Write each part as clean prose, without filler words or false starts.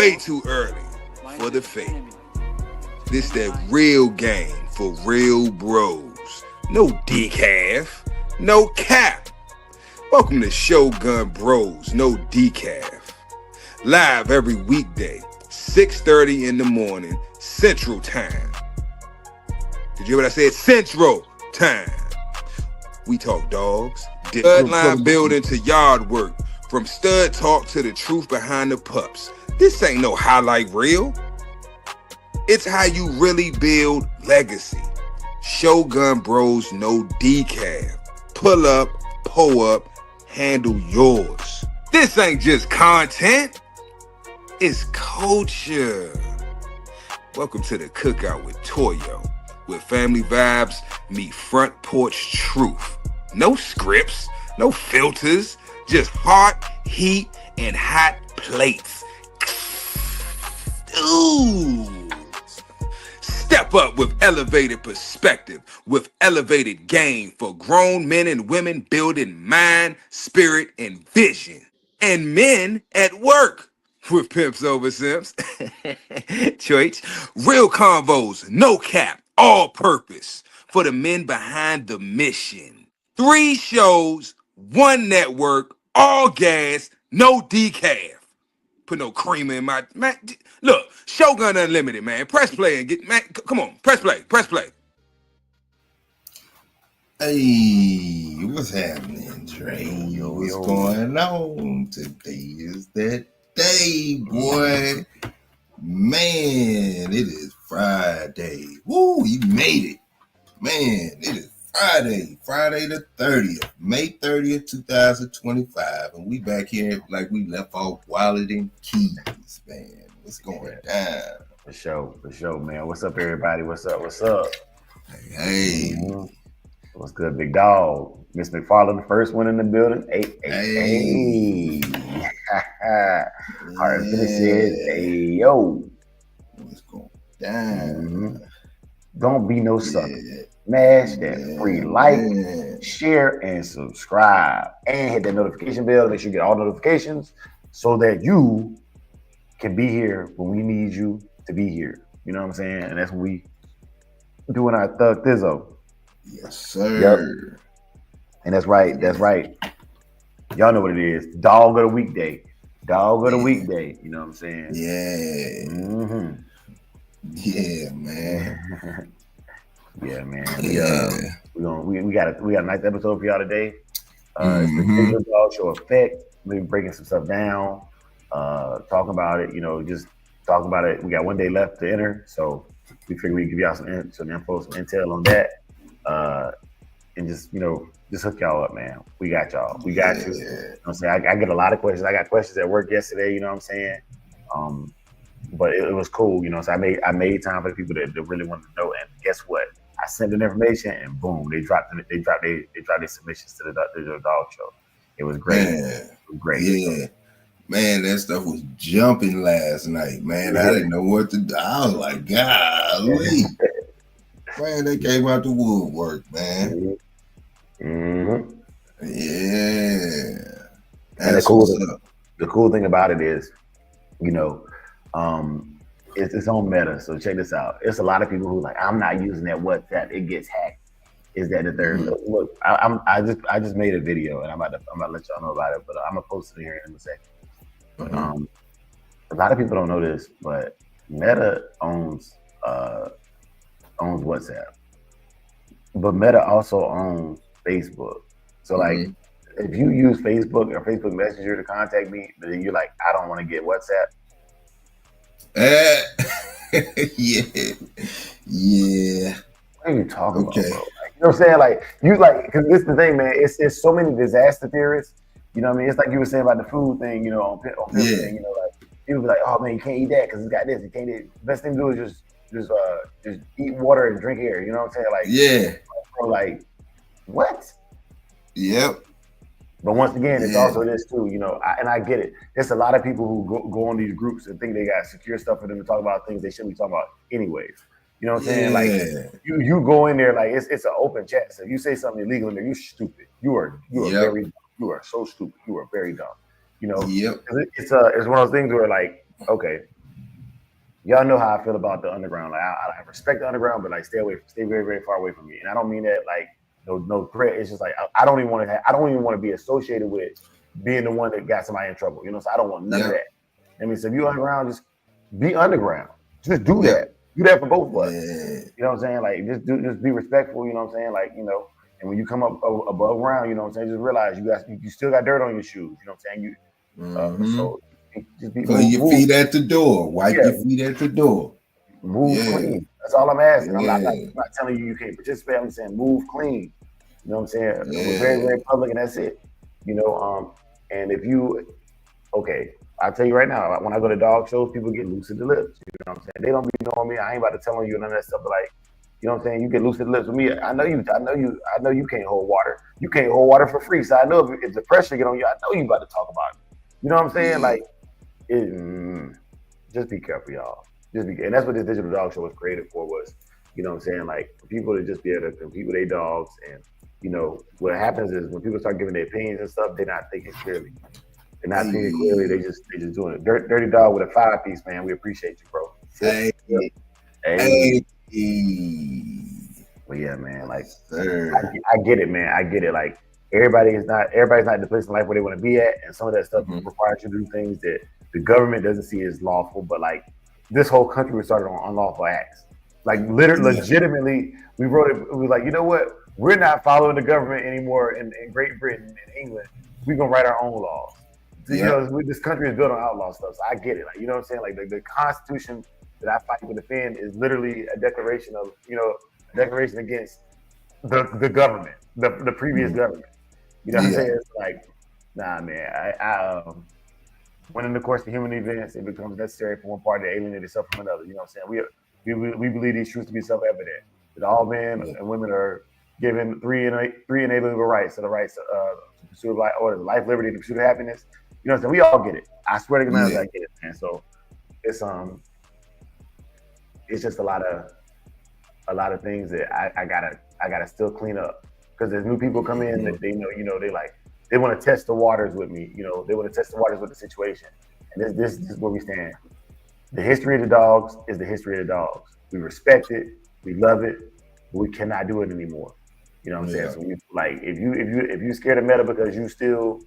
way too early for the fake. This that real game for real bros. No decaf, no cap. Welcome to Shogun Bros, no decaf. Live every weekday, 6:30 in the morning, Central Time. Did you hear what I said? Central Time. We talk dogs, bloodline building to yard work, from stud talk to the truth behind the pups. This ain't no highlight reel. It's how you really build legacy. Shogun Bros, no decaf. Pull up, pull up, handle yours. This ain't just content. It's culture. Welcome to the Cookout with Toyo, where family vibes meet front porch truth. No scripts, no filters, just heart, heat, and hot plates. Ooh. Step up with elevated perspective, with elevated game for grown men and women building mind, spirit, and vision. And men at work with pimps over simps. Choice. Real convos, no cap, all purpose for the men behind the mission. 3 shows, 1 network, all gas, no decaf. Put no creamer in my man. Look, Shogun Unlimited, man. Press play and get, man. Come on, press play, press play. Hey, what's happening, Dre? What's going on? Today is that day, boy. Man, it is Friday. Woo, you made it. Man, it is Friday the 30th, May 30th, 2025. And we back here like we left off Wallet and Keys, man. What's going down? For sure, man. What's up, everybody? What's up? Hey. Mm-hmm. What's good, big dog? Miss McFarland, the first one in the building. Hey. Heart says, hey, yo. What's going down? Mm-hmm. Don't be no sucker. Smash that free like, share, and subscribe. And hit that notification bell. Make sure you get all notifications so that you can be here when we need you to be here. You know what I'm saying? And that's when we doing our Thug Thizzo. Yes, sir. Yep. And that's right. Y'all know what it is. Dog of the weekday. You know what I'm saying? Yeah. Mm-hmm. Yeah, man. Yeah, man. We got a nice episode for y'all today. It's the Digital Dog Show Effect. We'll be breaking some stuff down, talking about it. Just talking about it. We got 1 day left to enter, so we figure we can give y'all some info, some intel on that, and just hook y'all up, man. We got y'all. We got you. You know what I'm saying? I get a lot of questions. I got questions at work yesterday. You know what I'm saying? But it was cool. So I made time for the people that really wanted to know. And guess what? I sent them information, and boom, they dropped their submissions to the Digital Dog Show. It was great. It was great. Yeah. Man, that stuff was jumping last night, man. I didn't know what to do. I was like, golly. Man, they came out the woodwork, man. Mm-hmm. Yeah. And the cool thing about it is, it's its own meta. So check this out. It's a lot of people who like, I'm not using that WhatsApp. It gets hacked. Is that the third? Look, I just made a video, and I'm about to let y'all know about it. But I'm gonna post it here in a second. A lot of people don't know this, but Meta owns WhatsApp, but Meta also owns Facebook. So like, if you use Facebook or Facebook Messenger to contact me, but then you're like, I don't want to get WhatsApp. Yeah. What are you talking about, bro? Like, you know what I'm saying? Like, because this is the thing, man. It's so many disaster theorists. You know what I mean? It's like you were saying about the food thing, on thing, like people be like, oh man, you can't eat that because it's got this. You can't eat. The best thing to do is just eat water and drink air. You know what I'm saying? Like, yeah. Bro, like, what? Yep. But once again, it's also this too, and I get it. There's a lot of people who go on these groups and think they got secure stuff for them to talk about things they shouldn't be talking about anyways. You know what I'm saying? Like you go in there like it's an open chat. So if you say something illegal in there, you're stupid. You are very dumb. You are so stupid. You are very dumb. Yep. It's one of those things where like, okay, y'all know how I feel about the underground. Like I respect the underground, but like stay very, very far away from me. And I don't mean that like no threat. It's just like I don't even want to. I don't even want to be associated with being the one that got somebody in trouble. You know, so I don't want none of that. I mean, so if you underground, just be underground. Just do that. Do that for both of us. You know what I'm saying? Like just be respectful. You know what I'm saying? Like and when you come up above ground, you know what I'm saying? Just realize you still got dirt on your shoes. You know what I'm saying? So just be clean your feet at the door. Wipe your feet at the door. Move clean. That's all I'm asking. I'm not telling you can't participate. I'm saying move clean. You know what I'm saying? We're very, very public, and that's it. And if you, I'll tell you right now, when I go to dog shows, people get loose at the lips. You know what I'm saying? They don't be knowing me. I ain't about to tell you none of that stuff, but like, you know what I'm saying? You get loose at the lips with me. I know you can't hold water. You can't hold water for free. So I know if the pressure get on you, I know you about to talk about it. You know what I'm saying? Like, just be careful, y'all. And that's what this digital dog show was created for, was, you know what I'm saying, like, for people to just be able to compete with their dogs. And what happens is when people start giving their opinions and stuff, they're not thinking clearly. They're not thinking clearly. They just doing it. Dirty dog with a 5-piece, man. We appreciate you, bro. Hey. But yeah, man, like, I get it, man. I get it. Like, everybody's not in the place in life where they want to be at, and some of that stuff requires you to do things that the government doesn't see as lawful. But like, this whole country was started on unlawful acts. Like, legitimately, we wrote it. We was like, you know what? We're not following the government anymore in Great Britain and England. We're gonna write our own laws. So, this country is built on outlaw stuff. So I get it. Like, you know what I'm saying? Like, the Constitution that I fight to defend is literally a declaration of, a declaration against the government, the previous government. You know what I'm saying? It's like, nah, man. When in the course of human events, it becomes necessary for one party to alienate itself from another. You know what I'm saying? We believe these truths to be self-evident, that all men and women are given three inalienable rights: the rights to pursue life, or life, liberty, and the pursuit of happiness. You know what I'm saying? We all get it. I swear to God, I get it, man. So it's just a lot of things that I gotta still clean up, because there's new people come in that they want to test the waters with me. They want to test the waters with the situation. And this is where we stand. The history of the dogs is the history of the dogs. We respect it, we love it, but we cannot do it anymore. You know what I'm saying? So if you scared of meta because you still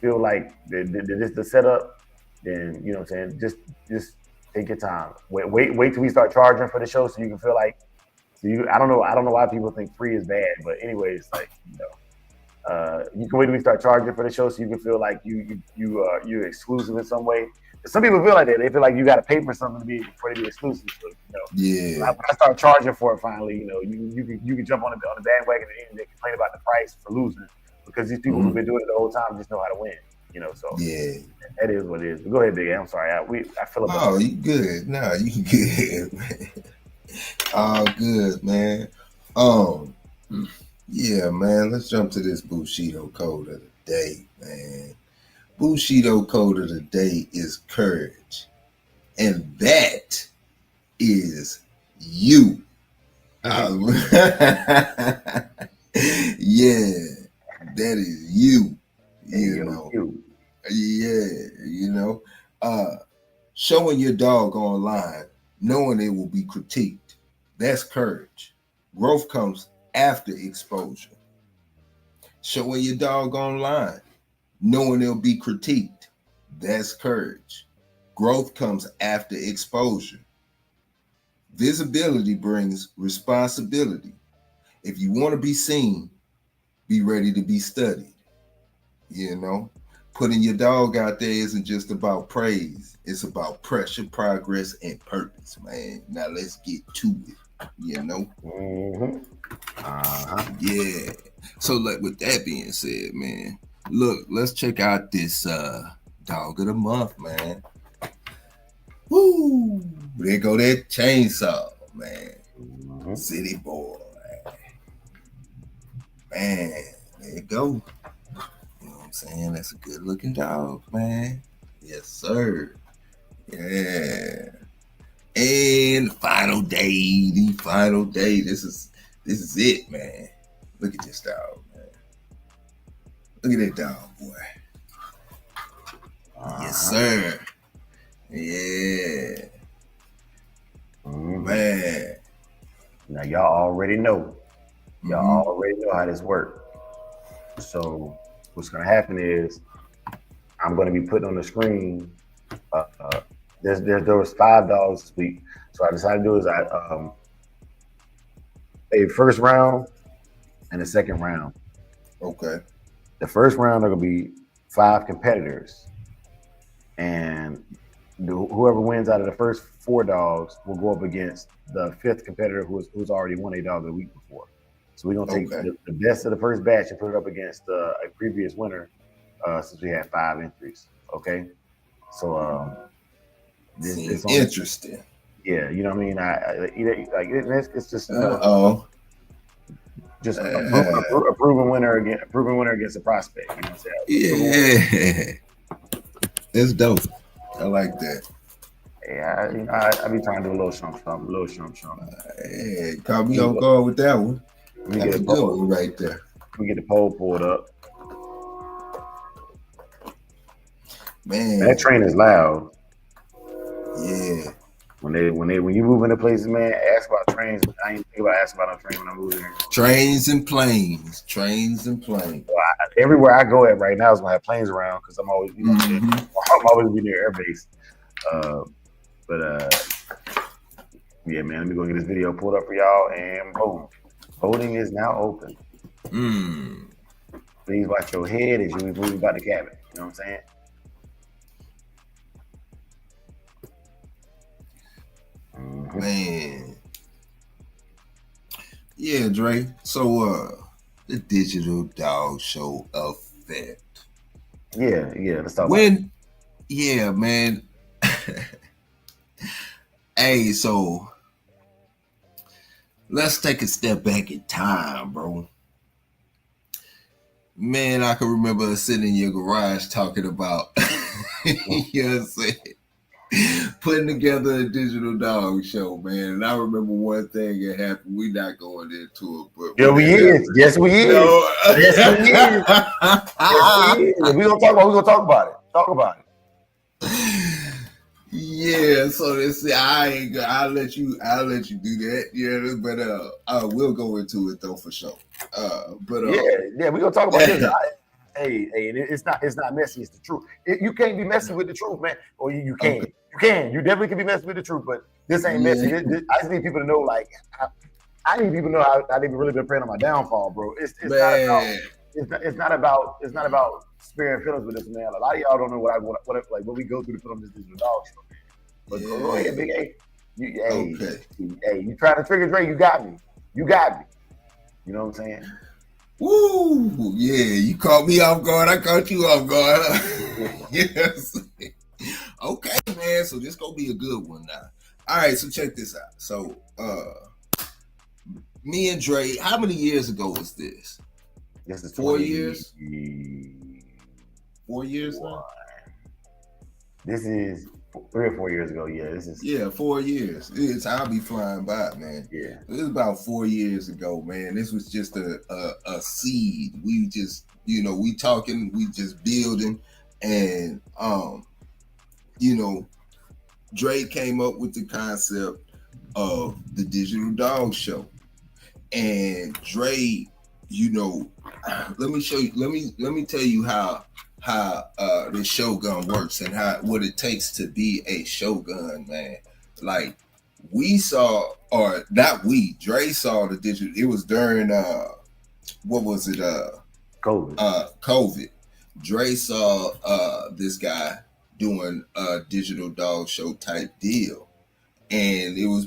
feel like this is the setup, then you know what I'm saying, just take your time. Wait till we start charging for the show, so you can feel like I don't know why people think free is bad, but anyways, like, you can wait till we start charging for the show, so you can feel like you're exclusive in some way. Some people feel like that. They feel like you got to pay for something for it to be exclusive. So, when I start charging for it, finally, you can jump on the bandwagon and they complain about the price for losing, because these people who've been doing it the whole time just know how to win. So that is what it is. But go ahead, Big A. I'm sorry. I feel about. Oh, you good? No, you good, man. All good, man. Yeah, man. Let's jump to this Bushido code of the day, man. Bushido code of the day is courage, and that is you. Yeah, that is you. Showing your dog online, knowing it will be critiqued, that's courage. Growth comes after exposure. Showing your dog online, knowing it'll be critiqued, that's courage. Growth comes after exposure. Visibility brings responsibility. If you want to be seen, be ready to be studied. Putting your dog out there isn't just about praise. It's about pressure, progress, and purpose, man. Now let's get to it, Yeah. So, like, with that being said, man, look, let's check out this dog of the month, man. Woo! There go that chainsaw, man. City boy. Man, there you go. You know what I'm saying? That's a good looking dog, man. Yes, sir. Yeah. And the final day. This is it, man. Look at this dog, man. Look at that dog, boy. Yes, sir. Yeah. Now y'all already know. Y'all Mhm. already know how this works. So what's gonna happen is I'm gonna be putting on the screen. There was 5 dogs this week. So I decided to do is a first round and a second round. Okay. The first round are gonna be 5 competitors, and whoever wins out of the first 4 dogs will go up against the 5th competitor who's already won a dog the week before. So we're gonna take Okay. the best of the first batch and put it up against a previous winner, since we had 5 entries. Okay, so Seem this only, interesting. yeah, you know what I mean. It's just Oh. just a proven winner against a prospect. You know what I'm saying? Yeah. That's dope. I like that. Yeah, I be trying to do a little something. Hey, caught me off guard with that one. Let me That's get a a good poll. one right there. Let me get the poll pulled up. Man. That train is loud. Yeah. When you move into places, man, ask about trains. I ain't think about asking about no train when I move there. Trains and planes. Trains and planes. Everywhere I go at right now is gonna have planes around because I'm always, I'm always be near airbase. Yeah, man, let me go get this video pulled up for y'all, and boom, voting is now open. Please watch your head as you move about the cabin. You know what I'm saying? Man. Yeah, Dre. So the digital dog show effect. Yeah, let's talk about it. Yeah, man. Hey, so let's take a step back in time, bro. Man, I can remember sitting in your garage talking about you know what I'm saying? Putting together a digital dog show, man. And I remember one thing that happened. We're not going into it, but Yeah, we is. Yes, we is. No. Yes, we is. Yes, we is. We're gonna talk about it. Talk about it. Yeah, so I'll let you do that. Yeah, but we'll go into it though for sure. Yeah, we're gonna talk about this. Hey, it's not messy. It's the truth. You can't be messy with the truth, man. Or you can. Okay. You can. You definitely can be messy with the truth, but this ain't messy. I just need people to know, like, I need people to know how they've really been praying on my downfall, bro. It's not about sparing feelings with this, man. A lot of y'all don't know what we go through to put on this digital dog show. But go ahead, big A. You trying to trigger Dre? You got me. You know what I'm saying? Woo! Yeah, you caught me off guard. I caught you off guard. Yes. Okay, man. So this gonna be a good one now. All right, so check this out. So, me and Dre, how many years ago was this? This is 4 years. 4 years now. This is 3 or 4 years ago. Yeah, this is 4 years. I'll be flying by, man. Yeah, it was about 4 years ago, man. This was just a seed. We just, we talking, we just building, and Dre came up with the concept of the digital dog show, and Dre, let me show you. Let me tell you how the Shogun works and what it takes to be a Shogun, man. Like we saw, or not we, Dre saw the digital. It was during what was it? COVID. COVID. Dre saw this guy doing a digital dog show type deal. And it was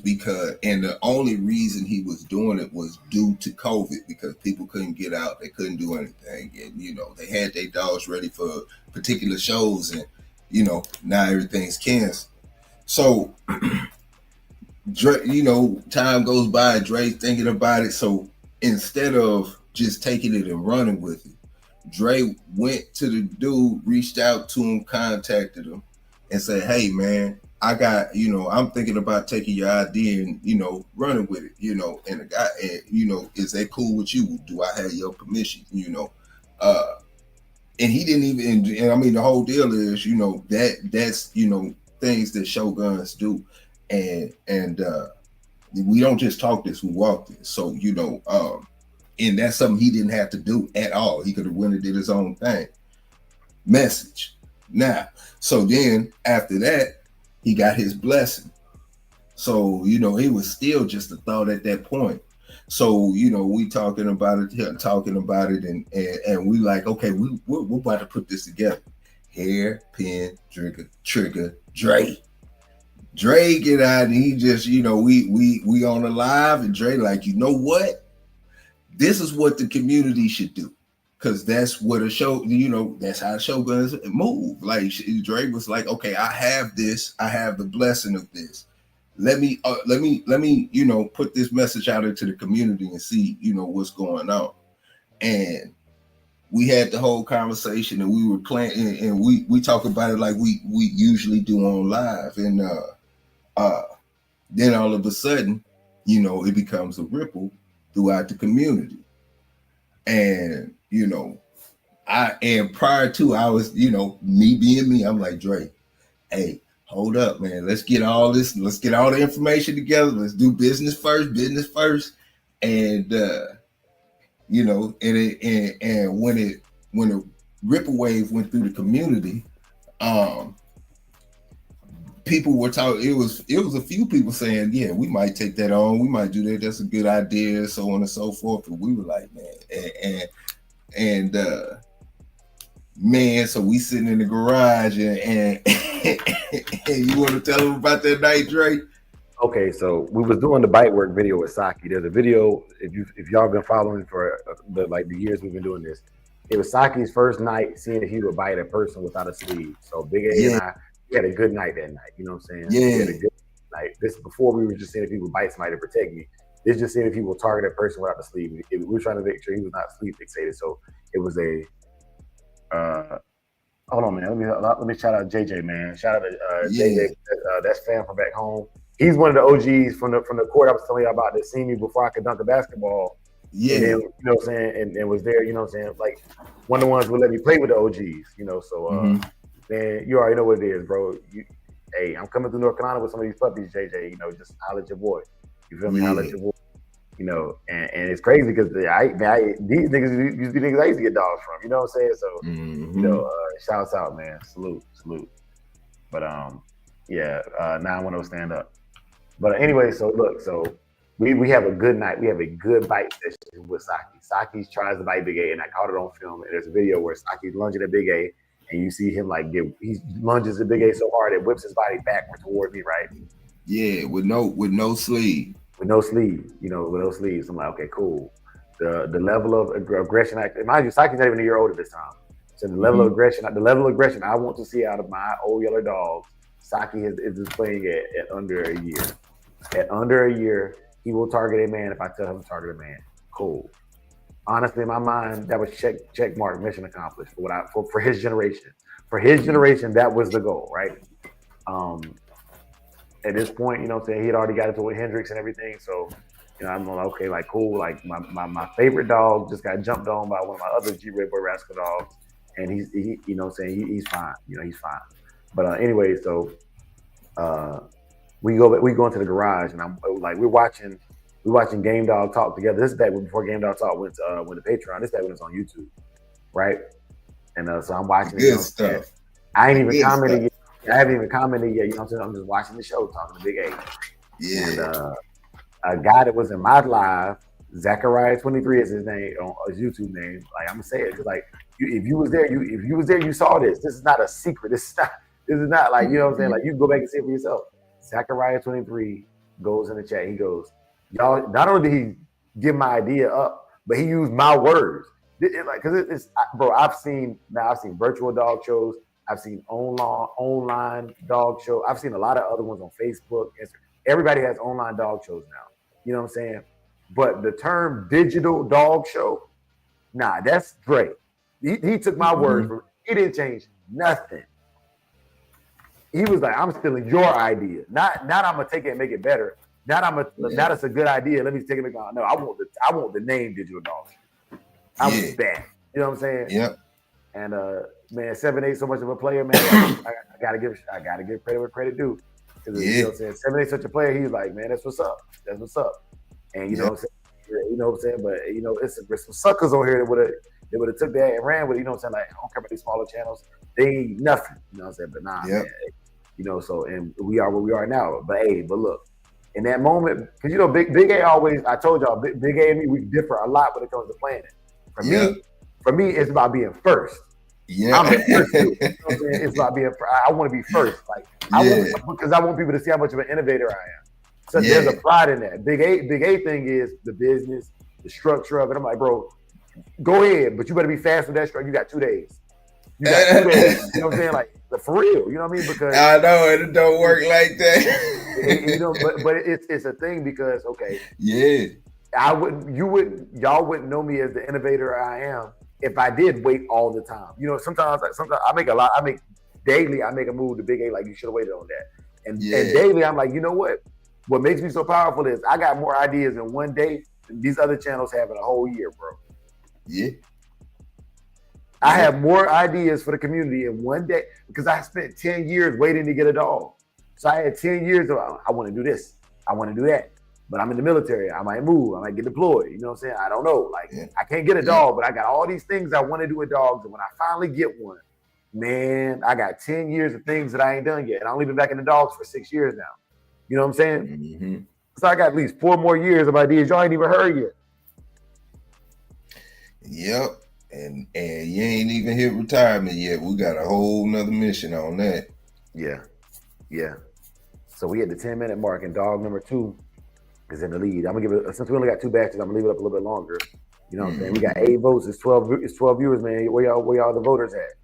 and the only reason he was doing it was due to COVID, because people couldn't get out, they couldn't do anything, and they had their dogs ready for particular shows, and now everything's canceled. So, Dre, time goes by, Dre's thinking about it. So instead of just taking it and running with it, Dre went to the dude, reached out to him, contacted him, and said, "Hey, man, I got, I'm thinking about taking your idea and, running with it, and the guy, and, is that cool with you? Do I have your permission? And he didn't even, and I mean, the whole deal is, that's, things that Shoguns do. And We don't just talk this, we walk this. So, and that's something he didn't have to do at all. He could have went and did his own thing. Message. Now, so then after that, he got his blessing. So, it was still just a thought at that point. So, we talking about it, and we like, okay, we're about to put this together. Hairpin, trigger, Dre. Dre get out and he just, we on the live, and Dre like, you know what? This is what the community should do. Because that's what a show, that's how Shoguns move. Like Dre was like, okay, I have this, I have the blessing of this. Let me, put this message out into the community and see, what's going on. And we had the whole conversation, and we were playing, and we talk about it like we usually do on live. And then all of a sudden, it becomes a ripple throughout the community. And, prior to, I was, me being me, I'm like, Dre, hey, hold up, man. Let's get all the information together. Let's do business first. And, and when the ripple wave went through the community, people were talking, it was a few people saying, yeah, we might take that on. We might do that. That's a good idea. So on and so forth. And we were like, man, so we sitting in the garage and you want to tell them about that night, Dre? Okay, so we was doing the bite work video with Saki. There's a video, if y'all been following for the years we've been doing this, it was Saki's first night seeing if he would bite a person without a sleeve. So Big A and I, we had a good night that night. You know what I'm saying? Yeah. We had a good night. This before we were just seeing if he would bite somebody to protect me. This just seeing if he would target a person without the sleeve. We were trying to make sure he was not sleeve fixated. So it was a hold on, man. Let me shout out JJ, man. Shout out to JJ. That's fan from back home. He's one of the OGs from the court I was telling you about that seen me before I could dunk a basketball. Yeah. And then, you know what I'm saying, and was there, you know what I'm saying, like one of the ones who let me play with the OGs, so man, you already know what it is, bro. Hey, I'm coming through North Carolina with some of these puppies, JJ, just holler at your boy. You feel me? Holler at your boy. And it's crazy because these niggas used to be niggas I used to get dogs from, you know what I'm saying? So, shouts out, man. Salute. But now I want to stand up. But anyway, so look, we have a good night. We have a good bite session with Saki. Saki tries to bite Big A, and I caught it on film. And there's a video where Saki's lunging at Big A, and you see him he lunges at Big A so hard it whips his body backward toward me, right? Yeah, with no sleeve. With no sleeve, with no sleeves. I'm like, okay, cool. The level of aggression, mind you, Saki's not even a year old at this time. So the level of aggression I want to see out of my old yellow dogs, Saki is displaying at under a year. At under a year, he will target a man if I tell him to target a man. Cool. Honestly, in my mind, that was check mark, mission accomplished for his generation. For his generation, that was the goal, right? At this point, he had already got into with Hendrix and everything. So, I'm like, okay, like cool. Like my favorite dog just got jumped on by one of my other G-Red Boy Rascal dogs, and he's fine. He's fine. But anyway, so we go into the garage, and I'm like, we're watching Game Dog talk together. This is back before Game Dog talk went to Patreon. This is back when it's on YouTube, right? And so I'm watching good stuff. I ain't even commented yet. I haven't even commented yet. I'm saying? I'm just watching the show, talking to Big A. Yeah. And a guy that was in my live, Zachariah23 is his name on his YouTube name. Like I'm gonna say it because like if you was there, you saw this. This is not a secret. This is not like you know what I'm saying. Like you can go back and see it for yourself. Zachariah23 goes in the chat. He goes, y'all. Not only did he give my idea up, but he used my words. Bro. I've seen virtual dog shows. I've seen online dog show. I've seen a lot of other ones on Facebook. Everybody has online dog shows now. You know what I'm saying? But the term digital dog show, nah, that's Dre. He took my words from. He didn't change nothing. He was like, I'm stealing your idea. Not I'm gonna take it and make it better. Not it's a good idea. Let me take it and make it. No, I want the name digital dog show. I want that. You know what I'm saying? Yep. And man, 7-8 so much of a player, man. I gotta give credit where credit due. Because you know what I'm saying, 7 8 such a player. He's like, man, that's what's up. That's what's up. And you know what I'm saying, you know what I'm saying. But you know, it's some suckers on here that would have took that and ran with it. You know what I'm saying? Like, I don't care about these smaller channels. They ain't nothing. You know what I'm saying? But nah, man. You know, so and we are where we are now. But hey, but look, in that moment, because you know, Big A always. I told y'all, Big A and me, we differ a lot when it comes to planning. For me, it's about being first. Yeah, I'm the first too. You know what I'm saying? It's about being. I want to be first. Like because I want people to see how much of an innovator I am. So there's a pride in that. Big A thing is the business, the structure of it. I'm like, bro, go ahead, but you better be fast with that structure. You got 2 days. You got 2 days. You know what I'm saying? Like, for real. You know what I mean? Because I know it don't work like that. You know, but it's a thing because yeah, y'all wouldn't know me as the innovator I am if I did wait all the time. You know, sometimes I make daily I make a move to Big A like you should have waited on that. And daily I'm like, you know what? What makes me so powerful is I got more ideas in one day than these other channels have in a whole year, bro. Yeah. I have more ideas for the community in one day because I spent 10 years waiting to get a dog. So I had 10 years of, I want to do this. I want to do that. But I'm in the military. I might move. I might get deployed. You know what I'm saying? I don't know. Like, I can't get a dog, but I got all these things I want to do with dogs. And when I finally get one, man, I got 10 years of things that I ain't done yet. And I've only been back in the dogs for 6 years now. You know what I'm saying? Mm-hmm. So I got at least 4 more years of ideas y'all ain't even heard yet. Yep. And you ain't even hit retirement yet. We got a whole nother mission on that. Yeah. So we at the 10-minute mark, and dog number 2 is in the lead. I'm gonna give it, since we only got 2 batches, I'm gonna leave it up a little bit longer. You know what I'm saying? We got 8 votes. It's 12 viewers, man. Where y'all the voters at?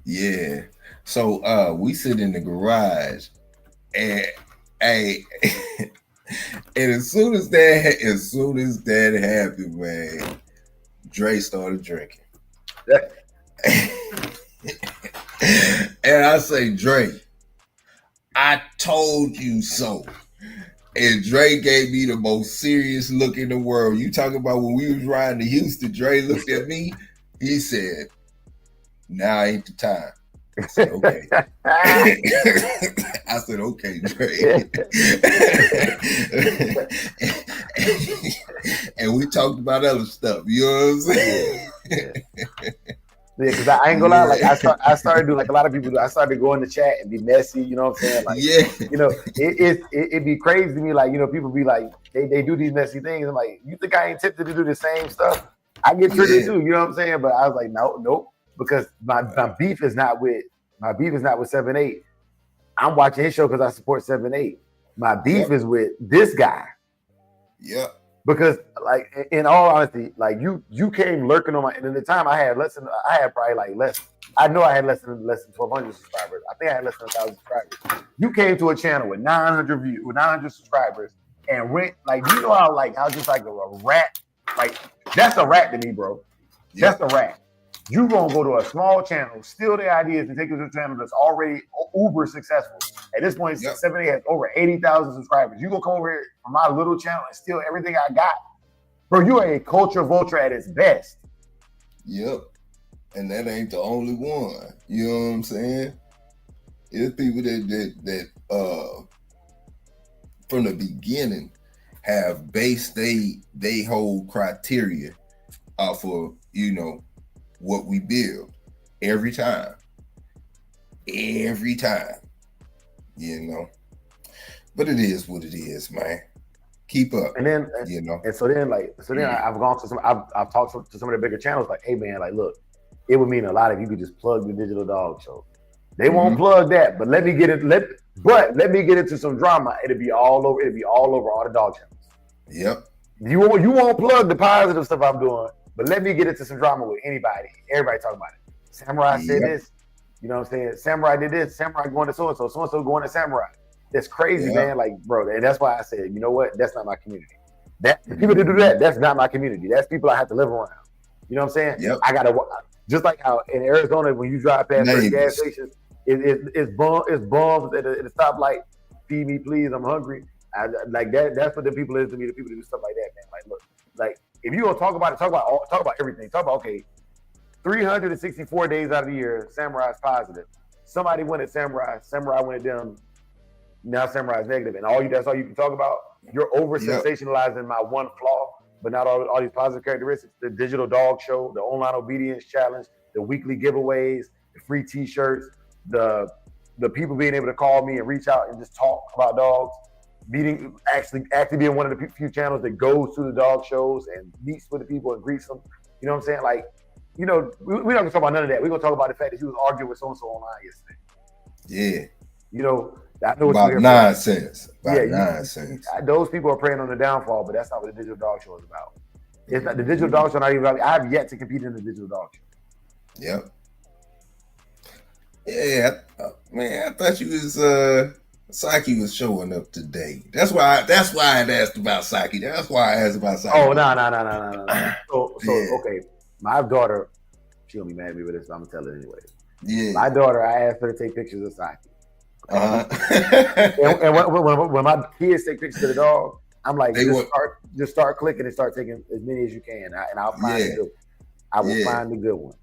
Yeah. So we sit in the garage, and and as soon as that happened, man, Dre started drinking. And I say, Dre, I told you so. And Dre gave me the most serious look in the world. You talking about when we was riding to Houston, Dre looked at me, he said, now ain't the time. I said, okay. I said, okay, Dre. And we talked about other stuff. You know what I'm saying? Yeah, because I ain't gonna lie, like I started doing like a lot of people do. I started to go in the chat and be messy, you know what I'm saying? Like, you know, it'd be crazy to me, like, you know, people be like, they do these messy things. I'm like, you think I ain't tempted to do the same stuff? I get triggered too, you know what I'm saying? But I was like, nope, because my beef is not with 7-8. I'm watching his show because I support 7-8. My beef is with this guy. Yeah. Because, like, in all honesty, like you came lurking on my. And at the time, I had less than 1,200 subscribers. I think I had less than 1,000 subscribers. You came to a channel with 900 views, with 900 subscribers, and went like, you know how just like a rat. Like, that's a rat to me, bro. That's a rat. You gonna go to a small channel, steal their ideas, and take it to a channel that's already uber successful. At this point, 7-8 has over 80,000 subscribers. You gonna come over here from my little channel and steal everything I got, bro? You are a culture vulture at its best. Yep, and that ain't the only one. You know what I'm saying? It's people that from the beginning have based they whole criteria off of, you know, what we build every time, you know. But it is what it is, man. Keep up, and then you know. And so then I've gone to I've talked to some of the bigger channels, like, hey man, like, look, it would mean a lot if you could just plug the Digital Dog Show. They won't plug that, but let me get into some drama. It'll be all over all the dog channels. Yep. You won't plug the positive stuff I'm doing. But let me get into some drama with anybody. Everybody talking about it. Samurai said this. You know what I'm saying? Samurai did this. Samurai going to so-and-so. So-and-so going to Samurai. That's crazy, man. Like, bro, and that's why I said, you know what? That's not my community. The people that do that, that's not my community. That's people I have to live around. You know what I'm saying? Yep. I got to, just like how in Arizona, when you drive past certain gas stations, it's bums at the stoplight. Feed me, please. I'm hungry. Like that. That's what the people is to me. The people that do stuff like that, man. Like, look, like, if you're gonna talk about it, talk about everything. Talk about, okay, 364 days out of the year, Samurai's positive. Somebody went at Samurai. Samurai went at them now Samurai is negative, and that's all you can talk about. You're over sensationalizing my one flaw, but not all these positive characteristics. The digital dog show, the online obedience challenge, the weekly giveaways, the free T-shirts, the people being able to call me and reach out and just talk about dogs. Actually being one of the few channels that goes to the dog shows and meets with the people and greets them. You know what I'm saying? Like, you know, we're not gonna talk about none of that. We're gonna talk about the fact that he was arguing with so-and-so online yesterday. Yeah. You know, I know about nonsense. Nonsense. Those people are preying on the downfall, but that's not what the digital dog show is about. It's not the digital dog show. Not even about. I have yet to compete in the digital dog show. Yep. Yeah, man. I thought you was Saki was showing up today. That's why I asked about Saki. That's why I asked about Saki. Oh no. So okay, my daughter, she'll be mad at me with this, but I'm gonna tell her anyway. Yeah. My daughter, I asked her to take pictures of Saki. Uh-huh. and when my kids take pictures of the dog, I'm like, just start clicking and start taking as many as you can, and I'll find a good one. I will find a good one.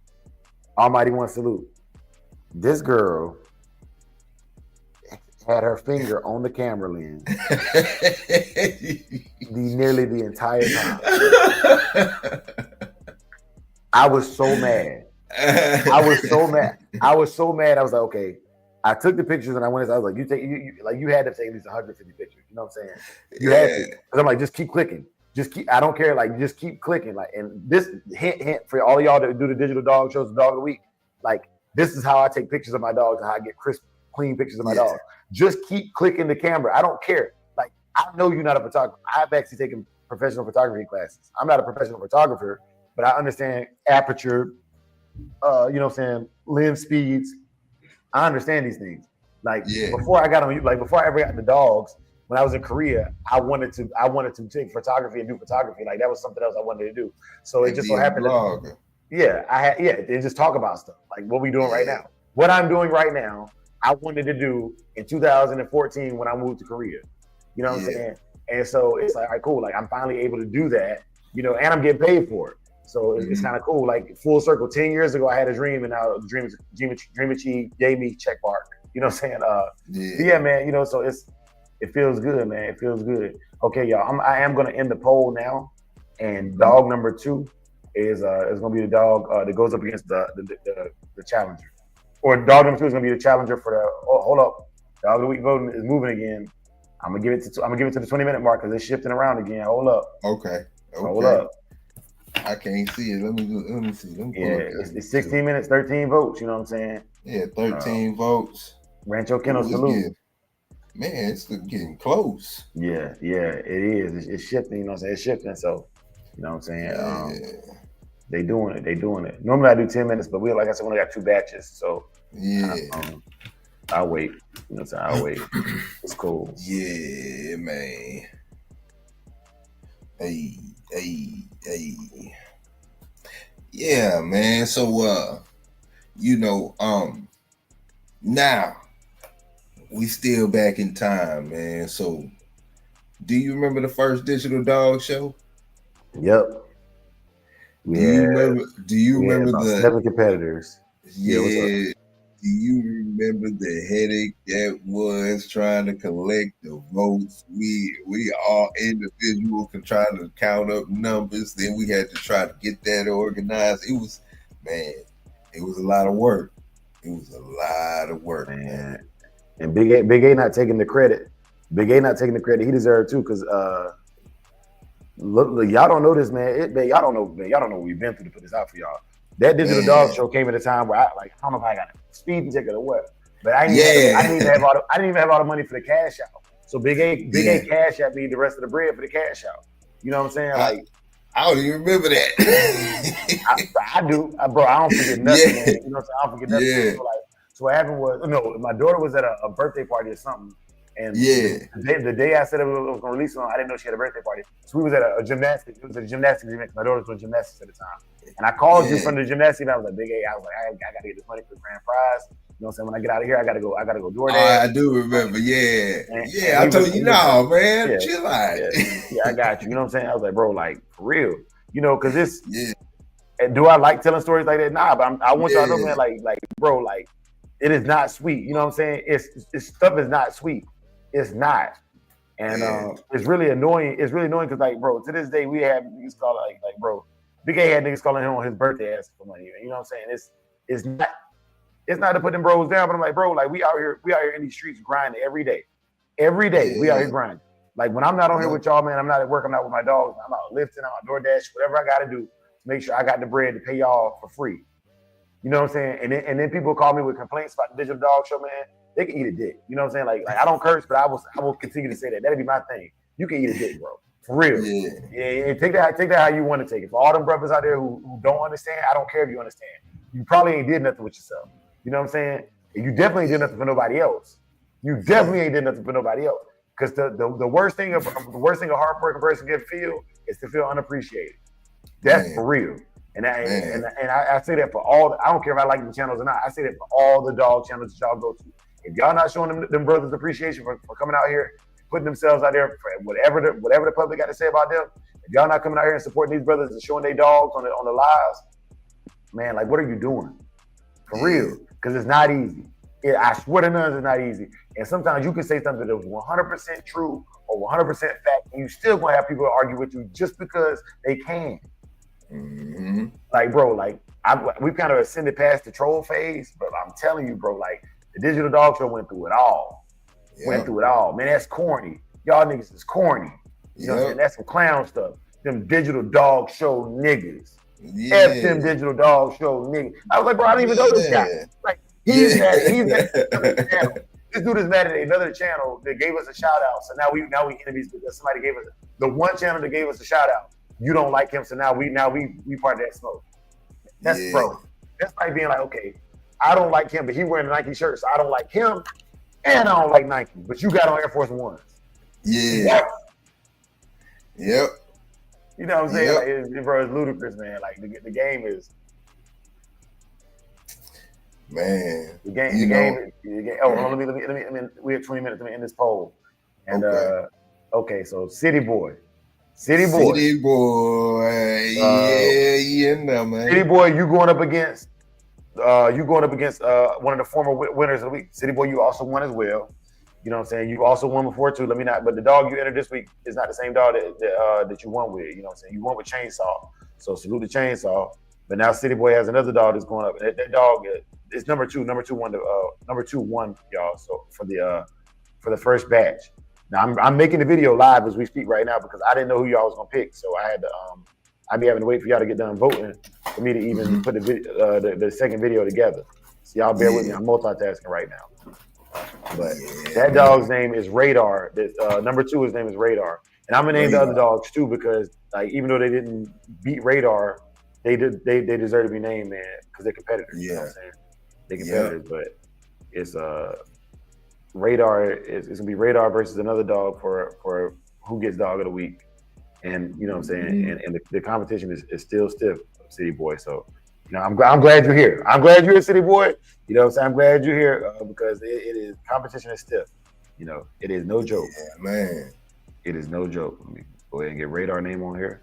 Almighty One salute. This girl had her finger on the camera lens nearly the entire time. I was so mad. I was so mad. I was like, okay. I took the pictures and I was like, you had to take at least 150 pictures. You know what I'm saying? You had to. Because I'm like, just keep clicking. I don't care. Like, just keep clicking. Like, and this hint for all of y'all that do the digital dog shows, the dog of the week. Like, this is how I take pictures of my dogs and how I get crisp, clean pictures of my dog. Just keep clicking the camera. I don't care. Like, I know you're not a photographer. I've actually taken professional photography classes. I'm not a professional photographer, but I understand aperture, you know what I'm saying, lens speeds. I understand these things. Like before I got on, like before I ever got the dogs, when I was in Korea, I wanted to take photography and do photography. Like that was something else I wanted to do. So it just so happened. And just talk about stuff like what we doing right now. What I'm doing right now, I wanted to do in 2014 when I moved to Korea. You know what I'm saying? And so it's like, all right, cool. Like I'm finally able to do that. You know, and I'm getting paid for it. So it's kind of cool. Like full circle. 10 years ago, I had a dream, and now the dream achieved, gave me check mark. You know what I'm saying? Yeah, man. You know, so it feels good, man. It feels good. Okay, y'all. I am gonna end the poll now, and dog number 2 is gonna be the dog that goes up against the challenger, or dog number 2 is gonna be the challenger for the. Oh, hold up, dog of the week voting is moving again. I'm gonna give it to the 20-minute mark because it's shifting around again. Hold up. Okay. Hold up. I can't see it. Let me see. It's 16 minutes, 13 votes. You know what I'm saying? Yeah, 13 votes. Rancho Kennels salute. Man, it's getting close. Yeah, it is. It's shifting. You know what I'm saying? It's shifting. So, you know what I'm saying? They doing it. Normally I do 10 minutes, but like I said, we only got 2 batches. So I'll wait. You know what I'm saying? I'll wait. It's cool. Yeah, man. Hey. Yeah, man. So now we still back in time, man. So do you remember the first digital dog show? Yep. Do you remember the 7 competitors? Yeah. Do you remember the headache that was trying to collect the votes? We all individuals trying to count up numbers. Then we had to try to get that organized. It was a lot of work. Man. And Big A not taking the credit. He deserved too, because look, y'all don't know this, man. Y'all don't know what we've been through to put this out for y'all. That digital dog show came at a time where I don't know if I got a speeding ticket or what, but I didn't even have all the money for the cash out. So Big A cash out me the rest of the bread for the cash out. You know what I'm saying? Like I don't even remember that. I do, bro. I don't forget nothing. Man. You know what I'm saying? I don't forget nothing. Yeah. So what happened was, my daughter was at a birthday party or something. And the day I said it was going to release on, I didn't know she had a birthday party. So we was at a gymnastics. It was a gymnastics event. My daughter was doing gymnastics at the time. And I called you from the gymnastics event. I was like, Big A, I was like, I got to get this money for the grand prize. You know what I'm saying? When I get out of here, I got to go DoorDash. I do remember. Yeah. I told you, no, man. Chill out. Yeah, I got you. You know what I'm saying? I was like, bro, like, for real. You know, because this, do I like telling stories like that? Nah, but I want y'all to know, man, like, bro, like, it is not sweet. You know what I'm saying? It's stuff is not sweet. It's not. And it's really annoying. It's really annoying because, like, bro, to this day, we have niggas calling, like, bro, Big A had niggas calling him on his birthday asking for money. You know what I'm saying? It's not to put them bros down, but I'm like, bro, like, we out here in these streets grinding every day. Every day, we out here grinding. Like, when I'm not on here with y'all, man, I'm not at work, I'm not with my dogs, I'm out lifting, I'm out DoorDash, whatever I got to do to make sure I got the bread to pay y'all for free. You know what I'm saying? And then people call me with complaints about the Digital Dog Show, man. They can eat a dick. You know what I'm saying? Like I don't curse, but I will continue to say that. That'll be my thing. You can eat a dick, bro. For real. Yeah. Take that how you want to take it. For all them brothers out there who don't understand, I don't care if you understand. You probably ain't did nothing with yourself. You know what I'm saying? And you definitely ain't did nothing for nobody else. You definitely ain't did nothing for nobody else. Because the worst thing a hardworking person can feel is to feel unappreciated. That's for real. And I say that for all. I don't care if I like the channels or not. I say that for all the dog channels that y'all go to. If y'all not showing them brothers appreciation for coming out here, putting themselves out there for whatever the public got to say about them, if y'all not coming out here and supporting these brothers and showing their dogs on the lives, man, like, what are you doing? For real. Because it's not easy. I swear to none, it's not easy. And sometimes you can say something that's 100% true or 100% fact, and you still gonna have people argue with you just because they can. Mm-hmm. Like, bro, like we've kind of ascended past the troll phase, but I'm telling you, bro, like, the Digital Dog Show went through it all. Went through it all. Man, that's corny. Y'all niggas is corny. You know what I'm saying? That's some clown stuff. Them Digital Dog Show niggas. F them Digital Dog Show niggas. I was like, bro, I don't even know this guy. Like, he's mad at another channel. This dude is mad at another channel that gave us a shout out. So now we enemies because somebody gave us the one channel that gave us a shout out. You don't like him, so now we part of that smoke. That's bro. That's like being like, okay, I don't like him, but he wearing a Nike shirt, so I don't like him, and I don't like Nike. But you got on Air Force Ones. Yeah. Yep. You know what I'm saying? Like, bro, it's ludicrous, man. Like the game is. Man. The game. Oh, let me. We have 20 minutes. Let me end this poll. And okay, so City Boy. City Boy, man. City Boy, you going up against one of the former winners of the week. City Boy, you also won as well. You know what I'm saying? You also won before too. But the dog you entered this week is not the same dog that you won with. You know what I'm saying? You won with Chainsaw, so salute the Chainsaw. But now City Boy has another dog that's going up. That dog is number two won, y'all. So for the first batch. Now I'm making the video live as we speak right now because I didn't know who y'all was gonna pick, so I had to I'd be having to wait for y'all to get done voting for me to even put the second video together. So y'all bear with me. I'm multitasking right now. But that dog's name is Radar. Number two, his name is Radar, and I'm gonna name the other dogs too because like even though they didn't beat Radar, they deserve to be named, man, because they're competitors. You know what I'm saying? They're competitors, but it's Radar is gonna be Radar versus another dog for who gets dog of the week, and you know what I'm saying, and the competition is still stiff, City Boy. So you know I'm glad you're here. I'm glad you're here, City Boy. You know what I'm saying? I'm glad you're here because it is competition is stiff. You know, it is no joke. Yeah, man. It is no joke. Let me go ahead and get Radar name on here.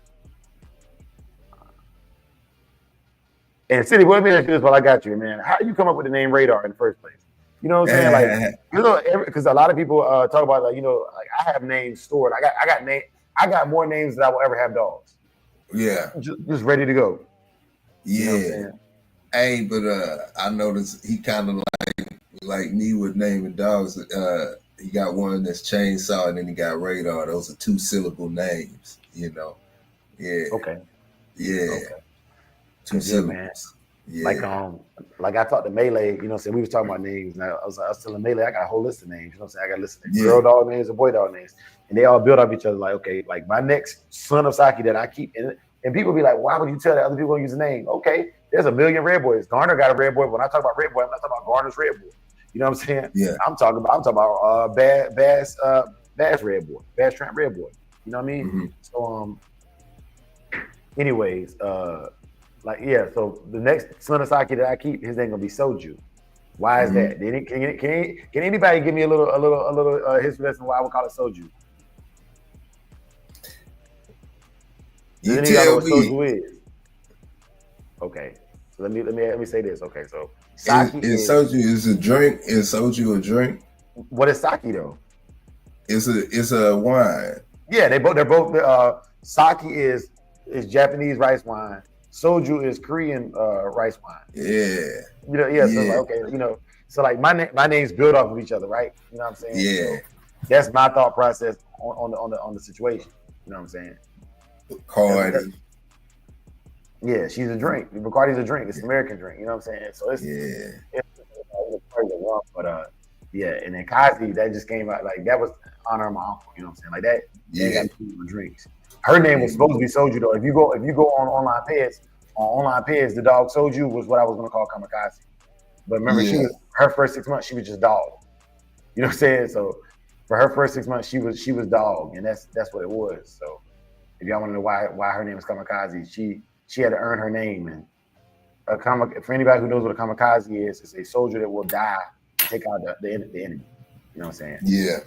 And City Boy, let me ask you this while I got you, man. How did you come up with the name Radar in the first place? You know what I'm saying? Like, you know, because a lot of people talk about, like, you know, like I have names stored. I got more names than I will ever have dogs. Yeah, just ready to go. Yeah. You know what I'm saying? Hey, but I noticed he kind of like me with naming dogs. He got one that's Chainsaw, and then he got Radar. Those are 2-syllable names. You know. Yeah. Okay. Yeah. Okay. 2 syllables. Man. Yeah. Like I talked to Melee, you know what I'm saying? We was talking about names. Now I was telling Melee, I got a whole list of names. You know what I'm saying? I got a list of girl dog names and boy dog names. And they all build off each other. Like, okay, like my next son of Saki that I keep and people be like, why would you tell that other people don't use the name? Okay, there's a million red boys. Garner got a red boy. When I talk about red boy, I'm not talking about Garner's red boy. You know what I'm saying? Yeah. I'm talking about Bass red boy, Bass Tramp red boy. You know what I mean? Mm-hmm. So anyways, so the next son of Saki that I keep, his name gonna be Soju. Why is that? Can anybody give me a little history lesson why I would call it Soju? You tell me. Soju is. Okay, so let me say this. Okay, so Saki is Soju is a drink. Is Soju a drink? What is Saki though? It's a wine. Yeah, they're both. Sake is Japanese rice wine. Soju is Korean rice wine. Yeah. So like, okay, so like my names build off of each other, right? You know what I'm saying? Yeah. So that's my thought process on the situation. You know what I'm saying? Bacardi. Yeah, she's a drink. Bacardi's a drink. It's an American drink. You know what I'm saying? So it's but yeah, and then Kazi, that just came out like that was honor of my uncle. You know what I'm saying? Like that. Yeah. Got drinks. Her name was supposed to be Soju though. If you go on online peds, the dog Soju was what I was gonna call Kamikaze. But remember, she was her first 6 months, she was just dog. You know what I'm saying? So for her first 6 months, she was dog, and that's what it was. So if y'all want to know why her name is Kamikaze, she had to earn her name. And for anybody who knows what a kamikaze is, it's a soldier that will die to take out the enemy. You know what I'm saying? Yeah.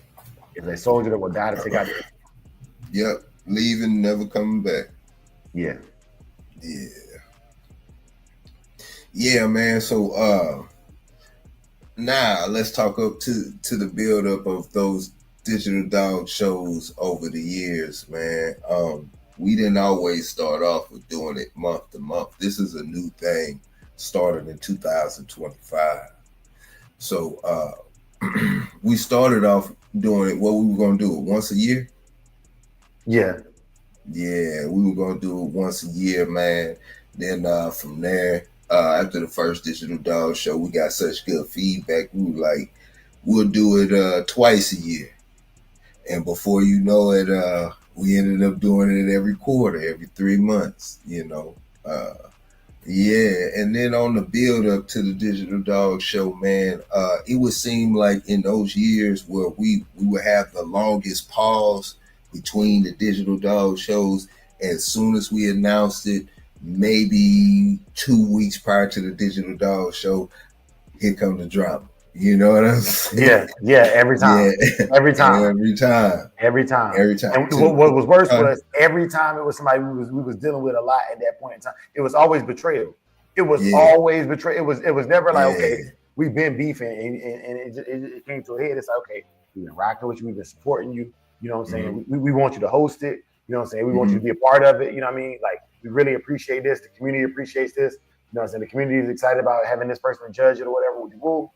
It's a soldier that will die to take out the enemy. Yep. Leaving, never coming back. Yeah. Yeah. Yeah, man. So now let's talk up to the build up of those digital dog shows over the years, man. We didn't always start off with doing it month to month. This is a new thing started in 2025. So we started off doing it. What we were going to do it once a year? Yeah. Yeah, we were going to do it once a year, man. Then from there, after the first digital dog show, we got such good feedback. We were like, we'll do it twice a year. And before you know it, we ended up doing it every quarter, every 3 months, Yeah, and then on the build up to the digital dog show, man, it would seem like in those years where we would have the longest pause between the digital dog shows, as soon as we announced it, maybe 2 weeks prior to the digital dog show, here come the drama. You know what I'm saying? Yeah, every time. Yeah. Every time. Every time. And what was worse was every time it was somebody we was dealing with a lot at that point in time. It was always betrayal. It was always betrayal. It was never like, okay, we've been beefing and it came to a head. It's like, okay, we've been rocking with you, we've been supporting you. You know what I'm saying? We want you to host it. You know what I'm saying? We want you to be a part of it. You know what I mean? Like, we really appreciate this. The community appreciates this. You know what I'm saying? The community is excited about having this person judge it or whatever. You know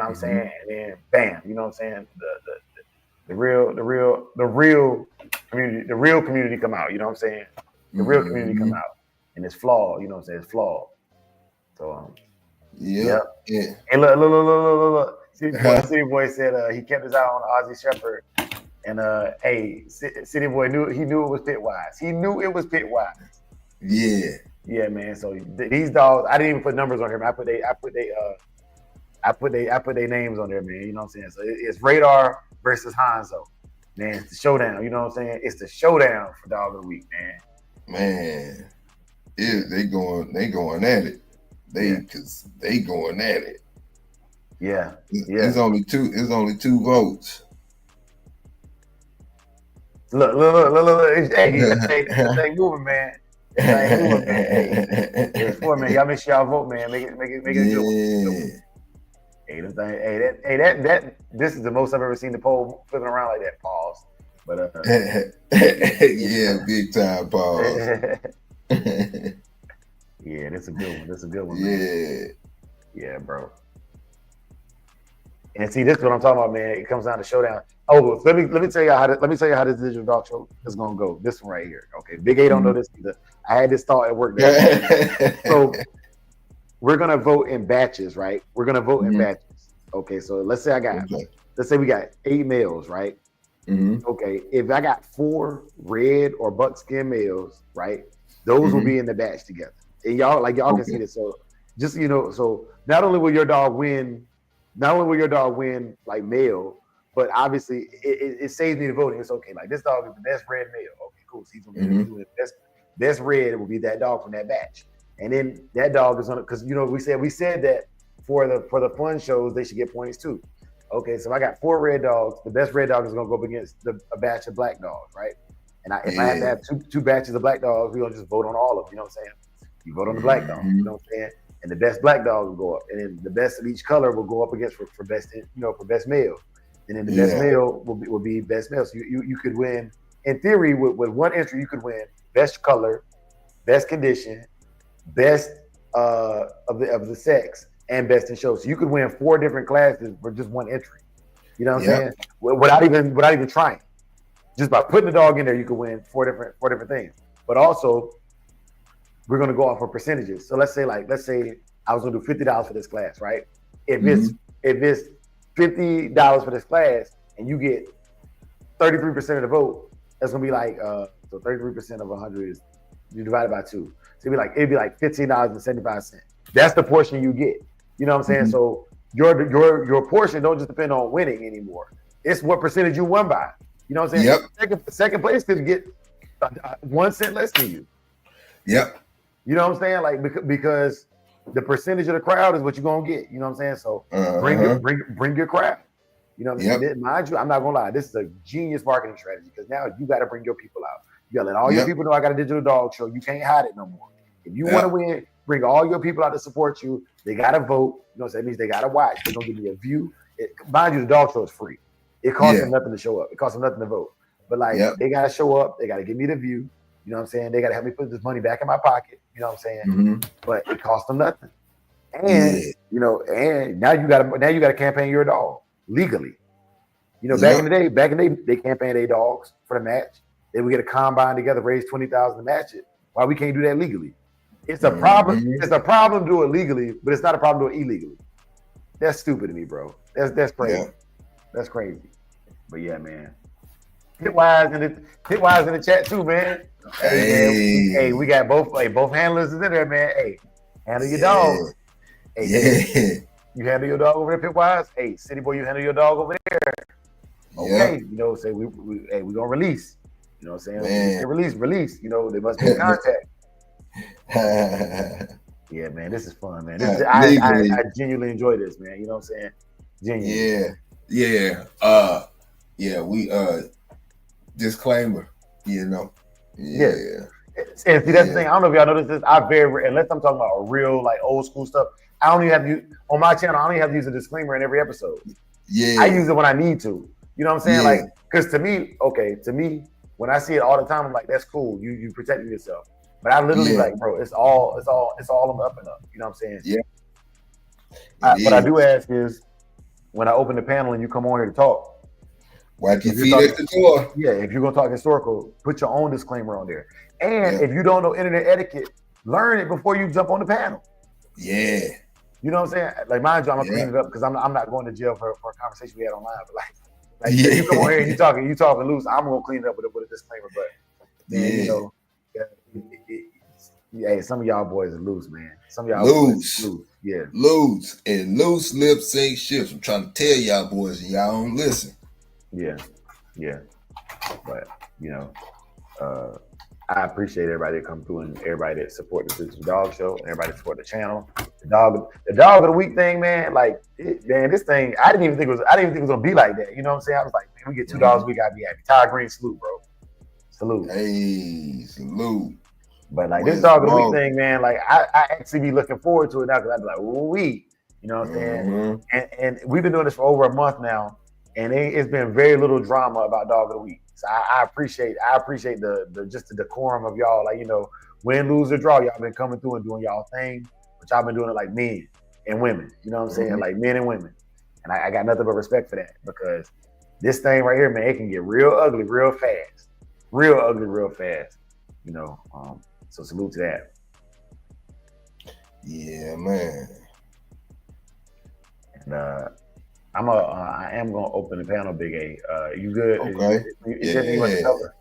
what I'm saying? And then bam, you know what I'm saying? The real community come out, you know what I'm saying? The real community come out. And it's flawed, you know what I'm saying? It's flawed. So yeah. Hey, look. City Boy said he kept his eye on Aussie Shepherd. And City Boy knew it was pit wise. He knew it was pit wise. Yeah. Yeah, man. So these dogs, I didn't even put numbers on here, man. I put their names on there, man. You know what I'm saying? So it's Radar versus Hanzo. Man, it's the showdown. You know what I'm saying? It's the showdown for Dog of the Week, man. Man. Yeah, they going at it. Cause they going at it. Yeah. It's only two votes. Look. Hey, this ain't moving, man. It's for, man. Y'all make sure y'all vote, man. Make it a good one. Hey, this is the most I've ever seen the poll flipping around like that. Pause. But yeah, big time pause. Yeah, that's a good one. Man. Yeah, bro. And see, this is what I'm talking about, man. It comes down to showdown. Oh, let me tell you how this digital dog show is gonna go. This one right here. Okay, Big A don't know this either. I had this thought at work. So we're gonna vote in batches, right? We're gonna vote in batches. Okay, so let's say we got 8 males, right? Okay, if I got 4 red or buckskin males, right? Those will be in the batch together. And y'all can see this. So just so not only will your dog win like male, but obviously it saves me the voting. It's okay. Like, this dog is the best red male. Okay, cool. So he's gonna be the best red will be that dog from that batch. And then that dog is on it because we said that for the fun shows they should get points too. Okay, so I got 4 red dogs. The best red dog is gonna go up against a batch of black dogs, right? And if I have to have two batches of black dogs, we're gonna just vote on all of them. You know what I'm saying? You vote on the black dog. You know what I'm saying? And the best black dog will go up, and then the best of each color will go up against for best, for best male. and then the best male will be best male. So you could win, in theory, with one entry, you could win best color, best condition, best of the sex, and best in show. So you could win 4 different classes for just one entry. You know what I'm saying? Without even trying. Just by putting the dog in there, you could win 4 different things. But also, we're gonna go off of percentages. So let's say I was gonna do $50 for this class, right? If it's $50 for this class and you get 33% of the vote, that's gonna be like so 33% of 100 is you divide it by 2. So it'd be like $15.75. That's the portion you get. You know what I'm saying? So your portion don't just depend on winning anymore. It's what percentage you won by. You know what I'm saying? Second place could get 1 cent less than you. Yep. You know what I'm saying? Like because the percentage of the crowd is what you're gonna get. You know what I'm saying? So bring your crowd. You know what I'm saying? Mind you, I'm not gonna lie. This is a genius marketing strategy because now you got to bring your people out. You gotta let all your people know I got a digital dog show. You can't hide it no more. If you want to win, bring all your people out to support you. They gotta vote. You know what I'm saying? That means they gotta watch. They're gonna give me a view. Mind you, the dog show is free. It costs them nothing to show up. It costs them nothing to vote. But they gotta show up. They gotta give me the view. You know what I'm saying? They gotta help me put this money back in my pocket. You know what I'm saying? But it costs them nothing. And you know, and now you gotta campaign your dog legally. You know, back in the day, they campaigned their dogs for the match. They would get a combine together, raise $20,000 to match it. Why we can't do that legally? It's a problem. It's a problem to do it legally, but it's not a problem to do it illegally. That's stupid to me, bro. That's crazy. Yeah. That's crazy. But yeah, man. Hitwise in the chat too, man. Hey, we got both handlers in there, man. Hey, handle your dog. Hey, you handle your dog over there, Pitwise. Hey, City Boy, you handle your dog over there. Okay, you know, say we gonna release. You know what I'm saying? Release. You know, they must be in contact. Yeah, man, this is fun, man. I genuinely enjoy this, man. You know what I'm saying? Genuinely. We disclaimer, you know. And see, that's the thing. I don't know if y'all noticed this. Unless I'm talking about real, like old school stuff, I don't even have to on my channel. I don't even have to use a disclaimer in every episode. I use it when I need to. You know what I'm saying? Like, because to me, when I see it all the time, I'm like, that's cool. You protecting yourself. But I literally like, bro, it's all on the up and up. You know what I'm saying? Yeah. What I do ask is, when I open the panel and you come on here to talk, wipe your feet at the door. Yeah, if you're gonna talk historical, put your own disclaimer on there. And if you don't know internet etiquette, learn it before you jump on the panel. Yeah. You know what I'm saying? Like, mind you, I'm gonna clean it up because I'm not going to jail for a conversation we had online. But like you come on here and you talking loose, I'm gonna clean it up with a disclaimer. But man, you know, hey, some of y'all boys are loose, man. Some of y'all boys are loose. Yeah. Loose. And loose lips ain't shit. I'm trying to tell y'all boys and y'all don't listen. Yeah. But you know, I appreciate everybody that come through and everybody that support the Digital Dog Show and everybody that support the channel. The dog of the week thing, man. Like, man, this thing, I didn't even think it was gonna be like that. You know what I'm saying? I was like, man, we get $2 a week, I'd be happy. Ty Green, salute, bro. Salute. Hey, salute. But like this dog of the week thing, man, like I actually be looking forward to it now because I'd be like, ooh-wee. You know what I'm saying? And we've been doing this for over a month now, and it's been very little drama about dog of the week. So I appreciate the just the decorum of y'all. Like, you know, win, lose, or draw, y'all been coming through and doing y'all thing, but y'all been doing it like men and women. You know what I'm saying? Like men and women. And I got nothing but respect for that because this thing right here, man, it can get real ugly real fast. Real ugly real fast. You know, so salute to that. Yeah, man. And I am gonna open the panel, Big A. You good? Okay. You want to cover?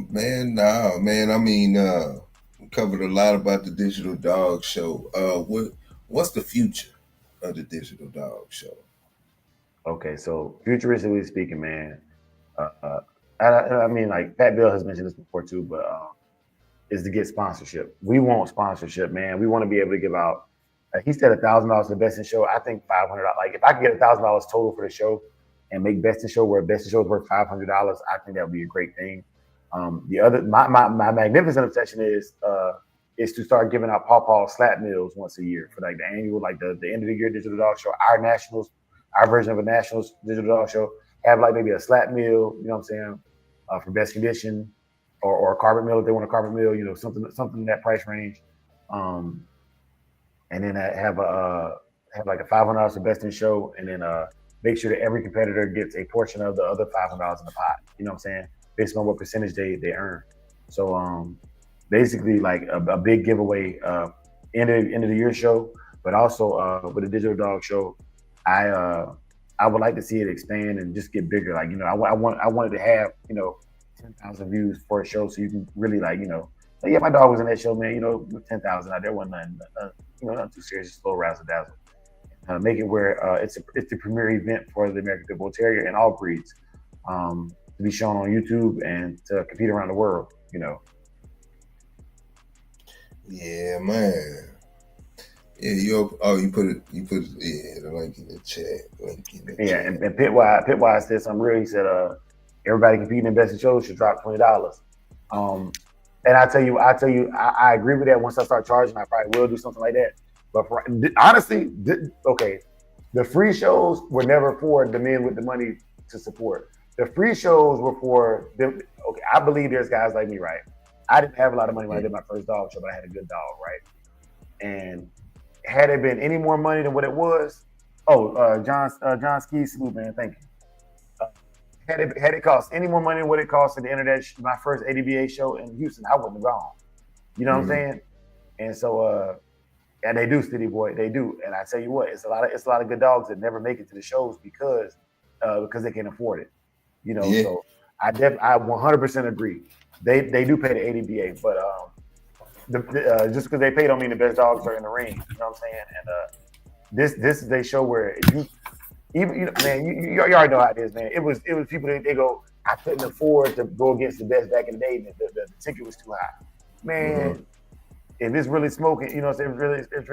Man. I mean, we covered a lot about the Digital Dog Show. What's the future of the Digital Dog Show? Okay, so futuristically speaking, man, I mean, like Pat Bill has mentioned this before too, but is to get sponsorship. We want sponsorship, man. We want to be able to give out. He said $1,000 for the best in show. I think $500. Like if I could get $1,000 total for the show and make best in show where best in show is worth $500, I think that would be a great thing. The other, my magnificent obsession is to start giving out Paw slap meals once a year for like the annual, like the end of the year Digital Dog Show. Our nationals our version of a national digital dog show, have like maybe a slap meal, you know what I'm saying, for best condition, or a carpet meal if they want a carpet meal, you know, something in that price range, and then have like a $500 for best in show, and then make sure that every competitor gets a portion of the other $500 in the pot. You know what I'm saying? Based on what percentage they earn. So basically like a big giveaway end of the year show, but also with the digital dog show, I would like to see it expand and just get bigger. Like, you know, I wanted to have, you know, 10,000 views for a show, so you can really like, you know, like, yeah, my dog was in that show, man. You know, 10,000 out there wasn't nothing, you know, not too serious, just a little razzle dazzle. Make it where it's the premier event for the American Pit Bull Terrier and all breeds, to be shown on YouTube and to compete around the world. You know. Yeah, man. Yeah, you put it. The link in the chat. Yeah, and Pitwise said something real. He said, everybody competing in best in shows should drop $20. And I tell you, I agree with that. Once I start charging, I probably will do something like that. But honestly, okay, the free shows were never for the men with the money to support. The free shows were for them. Okay, I believe there's guys like me, right? I didn't have a lot of money when I did my first dog show, but I had a good dog, right? And had it been any more money than what it was, John Ski, salute, man, thank you. Had it cost any more money than what it cost to the internet, my first ADBA show in Houston, I wouldn't have gone. You know what I'm saying? And so, and they do, City Boy, they do. And I tell you what, it's a lot of good dogs that never make it to the shows because they can't afford it. You know, so I 100% agree. They do pay the ADBA, but just because they pay don't mean the best dogs are in the ring. You know what I'm saying? And this is a show where you already know how it is, man. It was people that they go, I couldn't afford to go against the best back in the day. The ticket was too high, man. If it's really smoking, you know what I'm saying? If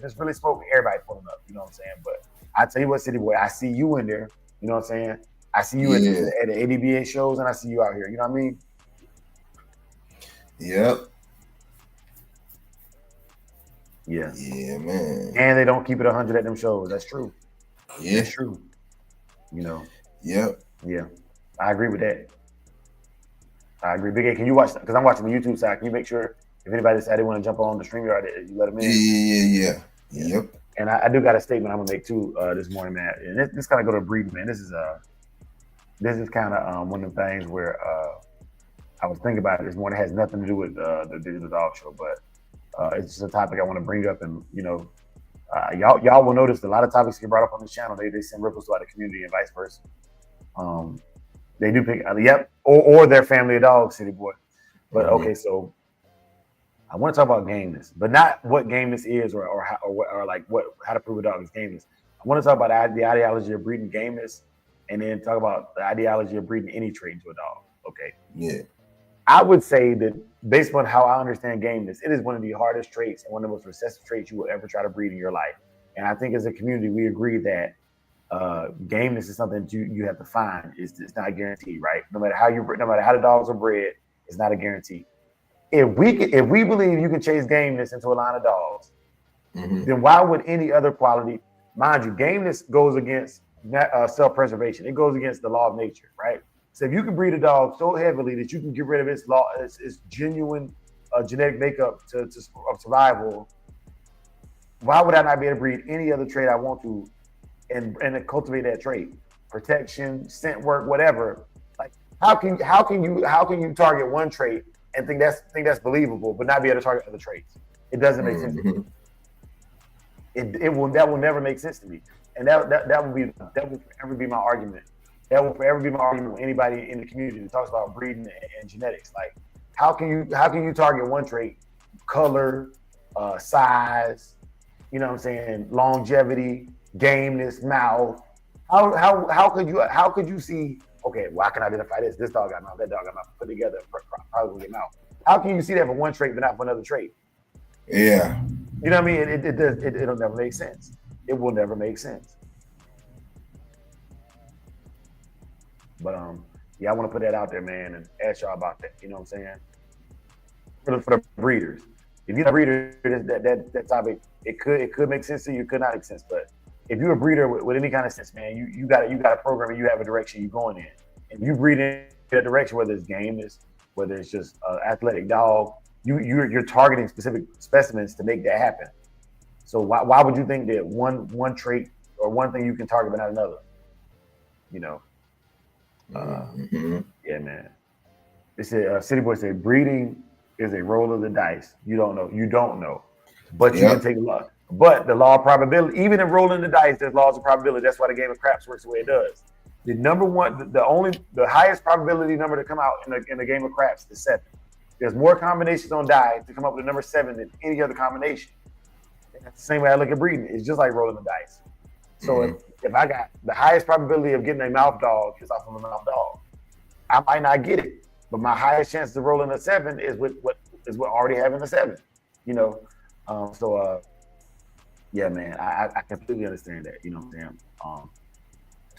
it's really smoking, everybody pulling up. You know what I'm saying? But I tell you what, City Boy, I see you in there. You know what I'm saying? I see you at the ADBA shows, and I see you out here. You know what I mean? Yep. Yeah. Yeah, man. And they don't keep it 100 at them shows. That's true. Yeah. That's true. You know. Yep. Yeah. I agree with that. I agree. Big A, can you watch? Because I'm watching the YouTube side. Can you make sure if anybody decided they want to jump on the StreamYard, you let them in? Yeah. Yep. And I do got a statement I'm gonna make too this morning, man. And this kind of go to breeding, man. This is kind of one of the things where I was thinking about it this morning. It has nothing to do with the digital dog show, but it's just a topic I want to bring up. And you know, y'all will notice a lot of topics get brought up on this channel. They send ripples throughout the community and vice versa. They do pick, or their family of dogs, City Boy. But okay, so I want to talk about gameness, but not what gameness is or how to prove a dog is gameness. I want to talk about the ideology of breeding gameness, and then talk about the ideology of breeding any trait into a dog. Okay. Yeah. I would say that based on how I understand gameness, it is one of the hardest traits and one of the most recessive traits you will ever try to breed in your life. And I think as a community, we agree that gameness is something that you have to find. It's not guaranteed, right? No matter how the dogs are bred, it's not a guarantee. If we believe you can chase gameness into a line of dogs, then why would any other quality, mind you, gameness goes against self-preservation. It goes against the law of nature, right? So if you can breed a dog so heavily that you can get rid of its genuine genetic makeup of survival, why would I not be able to breed any other trait I want to and cultivate that trait? Protection, scent work, whatever. Like how can you target one trait and think that's believable, but not be able to target other traits? It doesn't make sense to me. That will never make sense to me, and that will forever be my argument. That will forever be my argument with anybody in the community that talks about breeding and genetics. Like, how can you target one trait, color, size, you know what I'm saying, longevity, gameness, mouth? How could you see? Okay, well, I can identify this. This dog got mouth. That dog got mouth. Put together, probably get mouth. How can you see that for one trait but not for another trait? Yeah. You know what I mean? It'll never make sense. It will never make sense. But I want to put that out there, man, and ask y'all about that. You know what I'm saying? For the breeders. If you're a breeder, that topic, it could make sense to you, it could not make sense. But if you're a breeder with any kind of sense, man, you got a program and you have a direction you're going in. And you breed in that direction, whether it's gameness, whether it's just an athletic dog, you're targeting specific specimens to make that happen. So why would you think that one trait or one thing you can target but not another? You know. Yeah, man. They said City Boy said breeding is a roll of the dice. You don't know, but you can take a luck. But the law of probability, even in rolling the dice, there's laws of probability. That's why the game of craps works the way it does. The number one, the highest probability number to come out in the game of craps is 7. There's more combinations on die to come up with the number 7 than any other combination. And that's the same way I look at breeding. It's just like rolling the dice. So if I got the highest probability of getting a mouth dog is off of a mouth dog, I might not get it, but my highest chance of rolling a 7 is with already having a 7. You know, yeah, man, I completely understand that. You know what I'm saying?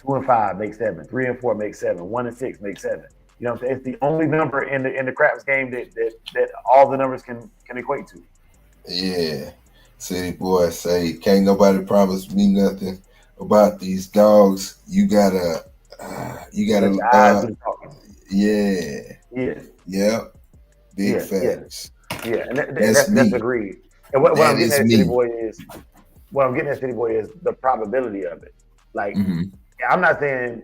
2 and 5 make 7. 3 and 4 make 7. 1 and 6 make 7. You know what I'm saying? It's the only number in the craps game that all the numbers can equate to. Yeah. City Boy say, can't nobody promise me nothing about these dogs. You gotta big facts. Yeah, and that's agreed. And what I'm getting at City Boy is the probability of it. Like I'm not saying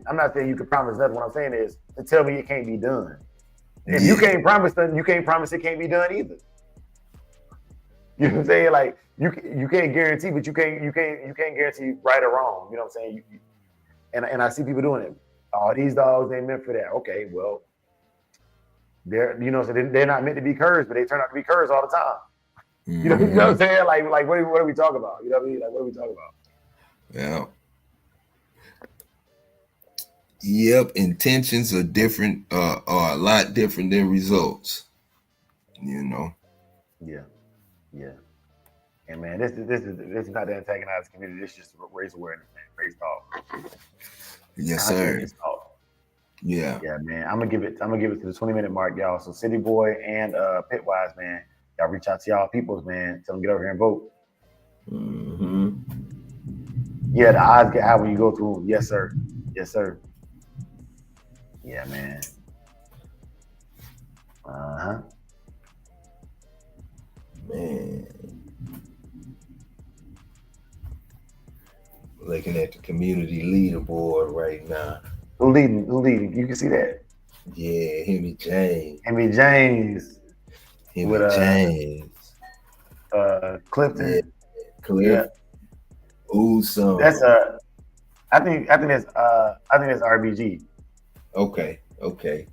you can promise nothing. What I'm saying is to tell me it can't be done. If you can't promise nothing, you can't promise it can't be done either. You know what I'm saying? Like you can't guarantee, but you can't guarantee right or wrong. You know what I'm saying? And I see people doing it. Oh, these dogs ain't meant for that. Okay, well, they're not meant to be curs, but they turn out to be curs all the time. You know what I'm saying? Like what are we talking about? You know what I mean? Like what are we talking about? Yeah. Yep, intentions are different, are a lot different than results. You know. Yeah. And man, this is not to antagonize the community. This is just to raise awareness, man. Raise talk. Yes, sir. Yeah, man. I'm gonna give it to the 20-minute mark, y'all. So City Boy and Pitwise, man, y'all reach out to y'all peoples, man. Tell them get over here and vote. Yeah, the odds get high when you go through them. Yes, sir. Yeah, man. Man. Looking at the community leaderboard right now. Who leading? You can see that. Yeah, Hemi James. Clifton. Yeah. Cliff. Awesome. That's I think that's RBG. Okay. I think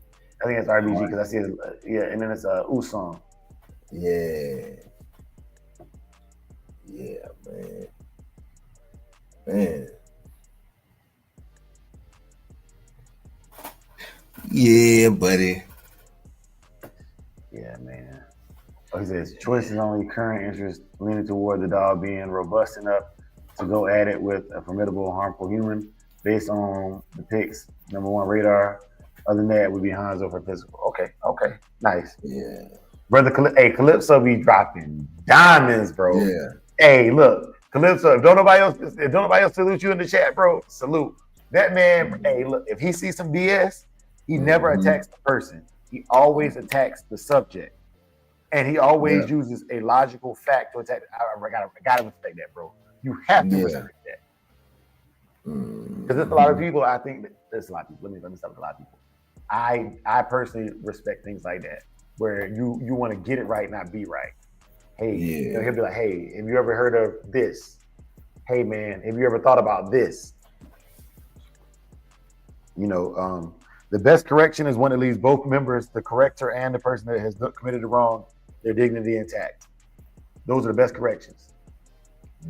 it's RBG because I see it. And then it's Usong. Yeah, man. Yeah, buddy. Yeah, man. Oh, he says choice is only current interest leaning toward the dog being robust enough to go at it with a formidable, harmful human based on the picks. Number 1 radar. Other than that, would be Hanzo for physical. Okay, nice. Yeah. Brother, Calypso be dropping diamonds, bro. Yeah. Hey, look, Calypso. If don't nobody else salute you in the chat, bro, salute that man. Hey, look, if he sees some BS, he never attacks the person. He always attacks the subject, and he always uses a logical fact to attack. I gotta respect that, bro. You have to respect that because there's a lot of people. I think that there's a lot of people. Let me stop with a lot of people. I personally respect things like that, where you want to get it right, not be right. Hey, he'll be like, hey, have you ever heard of this? Hey, man, have you ever thought about this? You know, the best correction is one that leaves both members, the corrector and the person that has committed the wrong, their dignity intact. Those are the best corrections.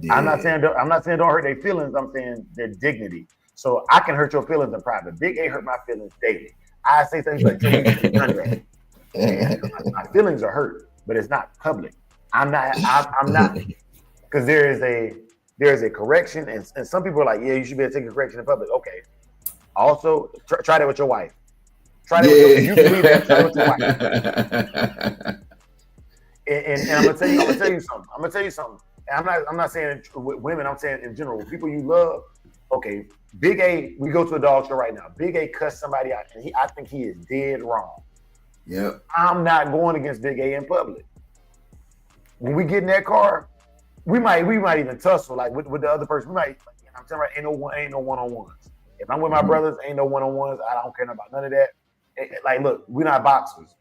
Yeah. I'm not saying don't hurt their feelings. I'm saying their dignity. So I can hurt your feelings in private. Big A hurt my feelings daily. I say things like, my feelings are hurt, but it's not public. I'm not, because there is a correction, and some people are like, yeah, you should be able to take a correction in public. Okay. Also, try that with your wife. If you believe that, try it with your wife. And I'm gonna tell you something. I'm not saying with women. I'm saying in general, people you love. Okay, Big A. We go to a dog show right now. Big A cussed somebody out, and I think he is dead wrong. Yep. I'm not going against Big A in public. When we get in that car, we might even tussle like with the other person. We might. I'm telling you, ain't no one-on-ones. If I'm with my brothers, ain't no one-on-ones. I don't care about none of that. Like, look, we're not boxers.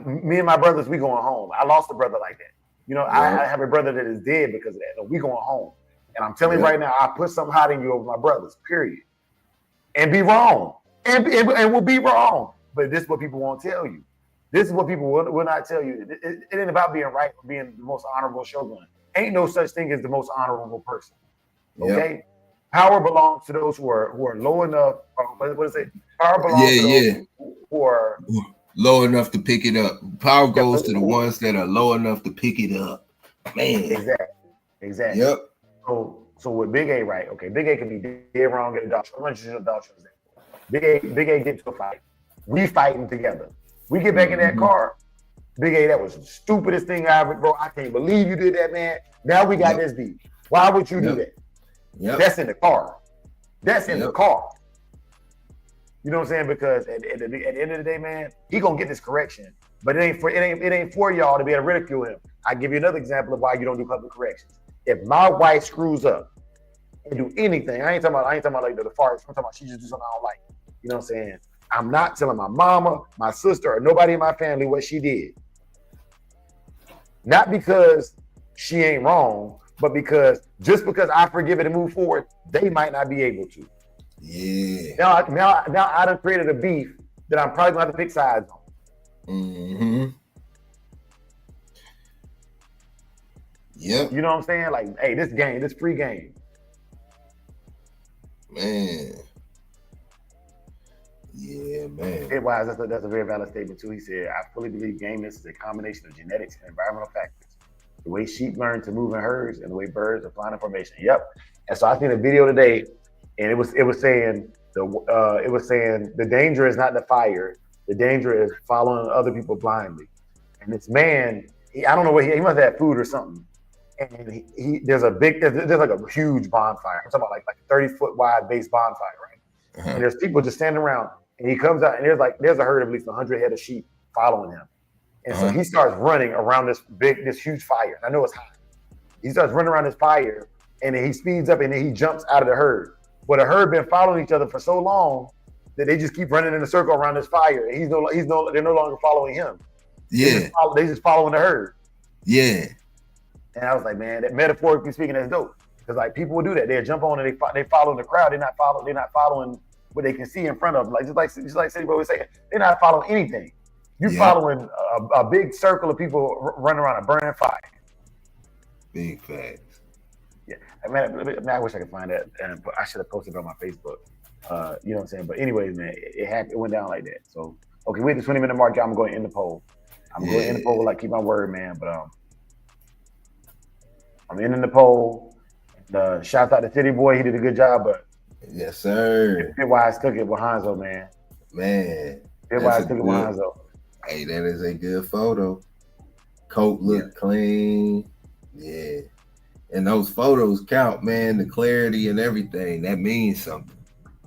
Me and my brothers, we going home. I lost a brother like that. You know, I have a brother that is dead because of that. So we going home. And I'm telling you right now, I put something hot in you over my brothers, period. And be wrong. And we'll be wrong. But this is what people won't tell you. This is what people will not tell you. It ain't about being right or being the most honorable shogun. Ain't no such thing as the most honorable person. Okay? Yep. Power belongs to those who are low enough. What is it? Power belongs to those who are low enough to pick it up. Power goes to the ones that are low enough to pick it up. Man. Exactly. Yep. So with Big A, right? Okay, Big A can be dead wrong at a dog show. I'm going to use a dog show example. Big A get to a fight. We fighting together. We get back in that car. Big A, that was the stupidest thing I ever, bro. I can't believe you did that, man. Now we got this beef. Why would you do that? Yep. That's in the car. That's in the car. You know what I'm saying? Because at the end of the day, man, he gonna get this correction. But it ain't for y'all to be able to ridicule him. I give you another example of why you don't do public corrections. If my wife screws up and do anything, I ain't talking about like the farts. I'm talking about she just do something I don't like. You know what I'm saying? I'm not telling my mama, my sister, or nobody in my family what she did. Not because she ain't wrong, but because I forgive it and move forward, they might not be able to. Yeah. Now I done created a beef that I'm probably gonna have to pick sides on. Mm-hmm. Yep. You know what I'm saying? Like, hey, this free game. Man. Yeah, man. It was. That's a very valid statement too. He said, I fully believe gameness is a combination of genetics and environmental factors. The way sheep learn to move in herds and the way birds are flying in formation. Yep. And so I seen a video today, and it was saying the danger is not the fire. The danger is following other people blindly. And this man, I don't know what he must have had food or something. And there's like a huge bonfire. I'm talking about like 30-foot wide base bonfire, right? Uh-huh. And there's people just standing around. And he comes out, and there's a herd of at least 100 head of sheep following him. And so he starts running around this huge fire. I know it's hot. He starts running around this fire, and then he speeds up, and then he jumps out of the herd. But the herd been following each other for so long that they just keep running in a circle around this fire. And they're no longer following him. Yeah, they just following the herd. Yeah. And I was like, man, that metaphorically speaking, that's dope. Because like people will do that. They'll jump on and they follow the crowd. They're not following what they can see in front of them. Just like City Boy was saying, they're not following anything. You're following a big circle of people running around a burning fire. Big facts. Yeah, I wish I could find that, and I should have posted it on my Facebook. You know what I'm saying? But anyways, man, it went down like that. So okay, we're at the 20-minute mark. I'm going to end the poll. I'm going to end the poll, like keep my word, man. But I'm ending the poll. Shout out to City Boy, he did a good job. But yes, sir. Pitwise took it with Hanzo, man. Pitwise took it with Hanzo. Hey, that is a good photo. Coat look clean. Yeah. And those photos count, man. The clarity and everything. That means something.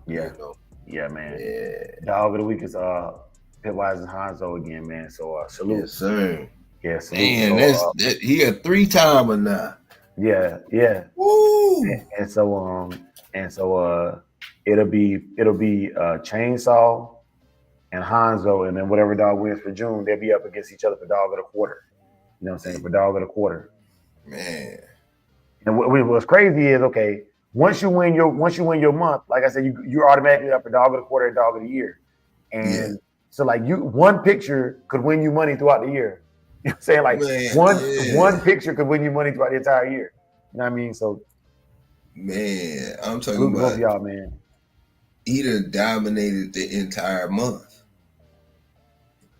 Yeah. You know? Yeah, man. Yeah. Dog of the week is Pitwise and Hanzo again, man. So salute. Yes, sir. Yeah, salute. Man, he a 3-timer now. Yeah. Woo! And so it'll be Chainsaw and Hanzo, and then whatever dog wins for June, they'll be up against each other for dog of the quarter. You know what I'm saying? For dog of the quarter. Man. And what's crazy is, okay, once you win your month, like I said, you're automatically up for dog of the quarter and dog of the year. And so like one picture could win you money throughout the year. You know what I'm saying? Like one picture could win you money throughout the entire year. You know what I mean? So man, I'm talking about both y'all, man. He done dominated the entire month.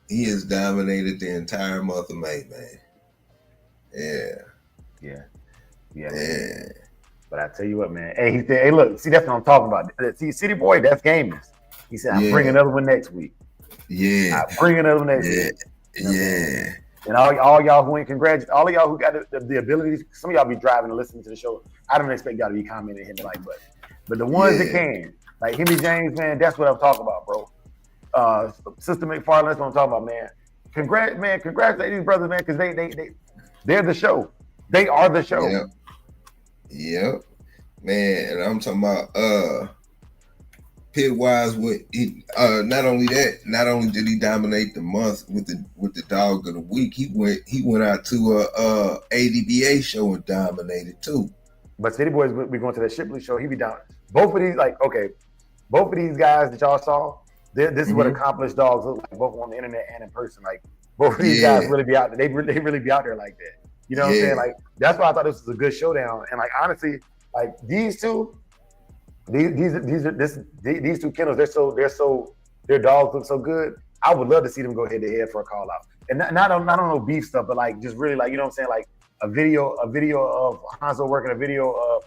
He has dominated the entire month of May, man. Yeah. Man. But I tell you what, man. Hey, he said, hey, look, see, that's what I'm talking about. See, City Boy, that's gamers. He said, I'll bring another one next week. Yeah. I'll bring another one next week. Yeah. And all y'all who ain't congratulated, all of y'all who got the ability, some of y'all be driving and listening to the show. I don't expect y'all to be commenting and hitting the like button. But the ones that can, like Henry James, man, that's what I'm talking about, bro. Sister McFarland, that's what I'm talking about, man. Congratulate these brothers, man, because they're the show. They are the show. Yep. Man, and I'm talking about Pitwise went not only did he dominate the month with the dog of the week, he went out to a ADBA show and dominated too. But City Boys, we going to that Shipley show, he be down. Both of these, both of these guys that y'all saw, this is what accomplished dogs look like, both on the internet and in person. Like both of these guys really be out there. They really be out there like that. You know what I'm saying? Like that's why I thought this was a good showdown. And like honestly, like these two Kennels, their dogs look so good. I would love to see them go head to head for a call out. And not on no beef stuff, but like just really like, you know what I'm saying? Like a video of Hanzo working, a video of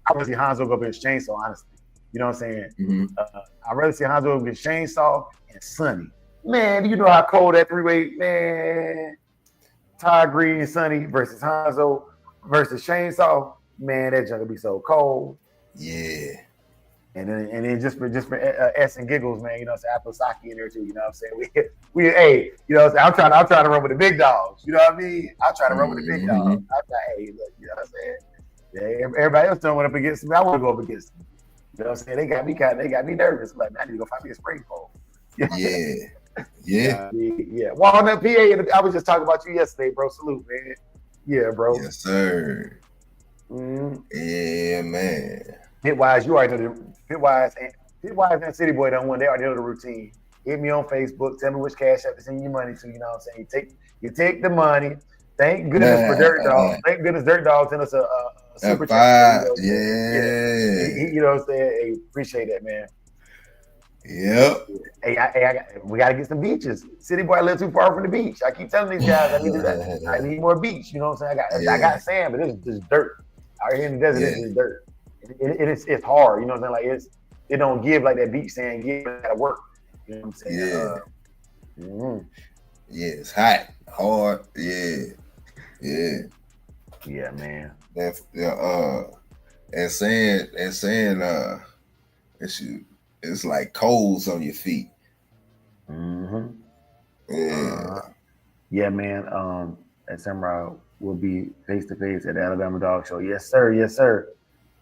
I want to see Hanzo go against Chainsaw, honestly. You know what I'm saying? I'd rather see Hanzo go against Chainsaw and Sonny. Man, you know how cold that three-way, man. Ty Green and Sonny versus Hanzo versus Chainsaw. Man, that junk would be so cold. Yeah. And then just for S and giggles, man, you know what I'm saying? I put Saki in there too, you know what I'm saying? We hey, you know what I'm saying? I'm trying to run with the big dogs, you know what I mean? I'm trying to run with the big dogs. I'm like, hey, look, you know what I'm saying? Yeah, everybody else don't want up against me. I want to go up against them. You know what I'm saying? They got me nervous. I'm like, man, I need to go find me a spring pole. Yeah. Walnut, PA. I was just talking about you yesterday, bro. Salute, man. Yeah, bro. Yes, sir. Yeah, man. Pitwise, you already know the Pitwise and City Boy done won. They already know the routine. Hit me on Facebook. Tell me which cash app to send your money to. You know what I'm saying? You take the money. Thank goodness for Dirt Dog. Thank goodness Dirt Dog sent us a super chat. You know what I'm saying? Hey, appreciate that, man. Yep. Hey, we got to get some beaches. City Boy, I live too far from the beach. I keep telling these guys I need more beach. You know what I'm saying? I got sand, but it's just dirt. Out here in the desert, it's just dirt. It's hard. You know what I'm saying? Like it don't give like that beach sand give. It gotta work. You know what I'm saying? Yeah, it's hot, hard. Yeah, man. And saying it's like coals on your feet. Yeah, man. At Samurai will be face to face at the Alabama Dog Show. Yes, sir.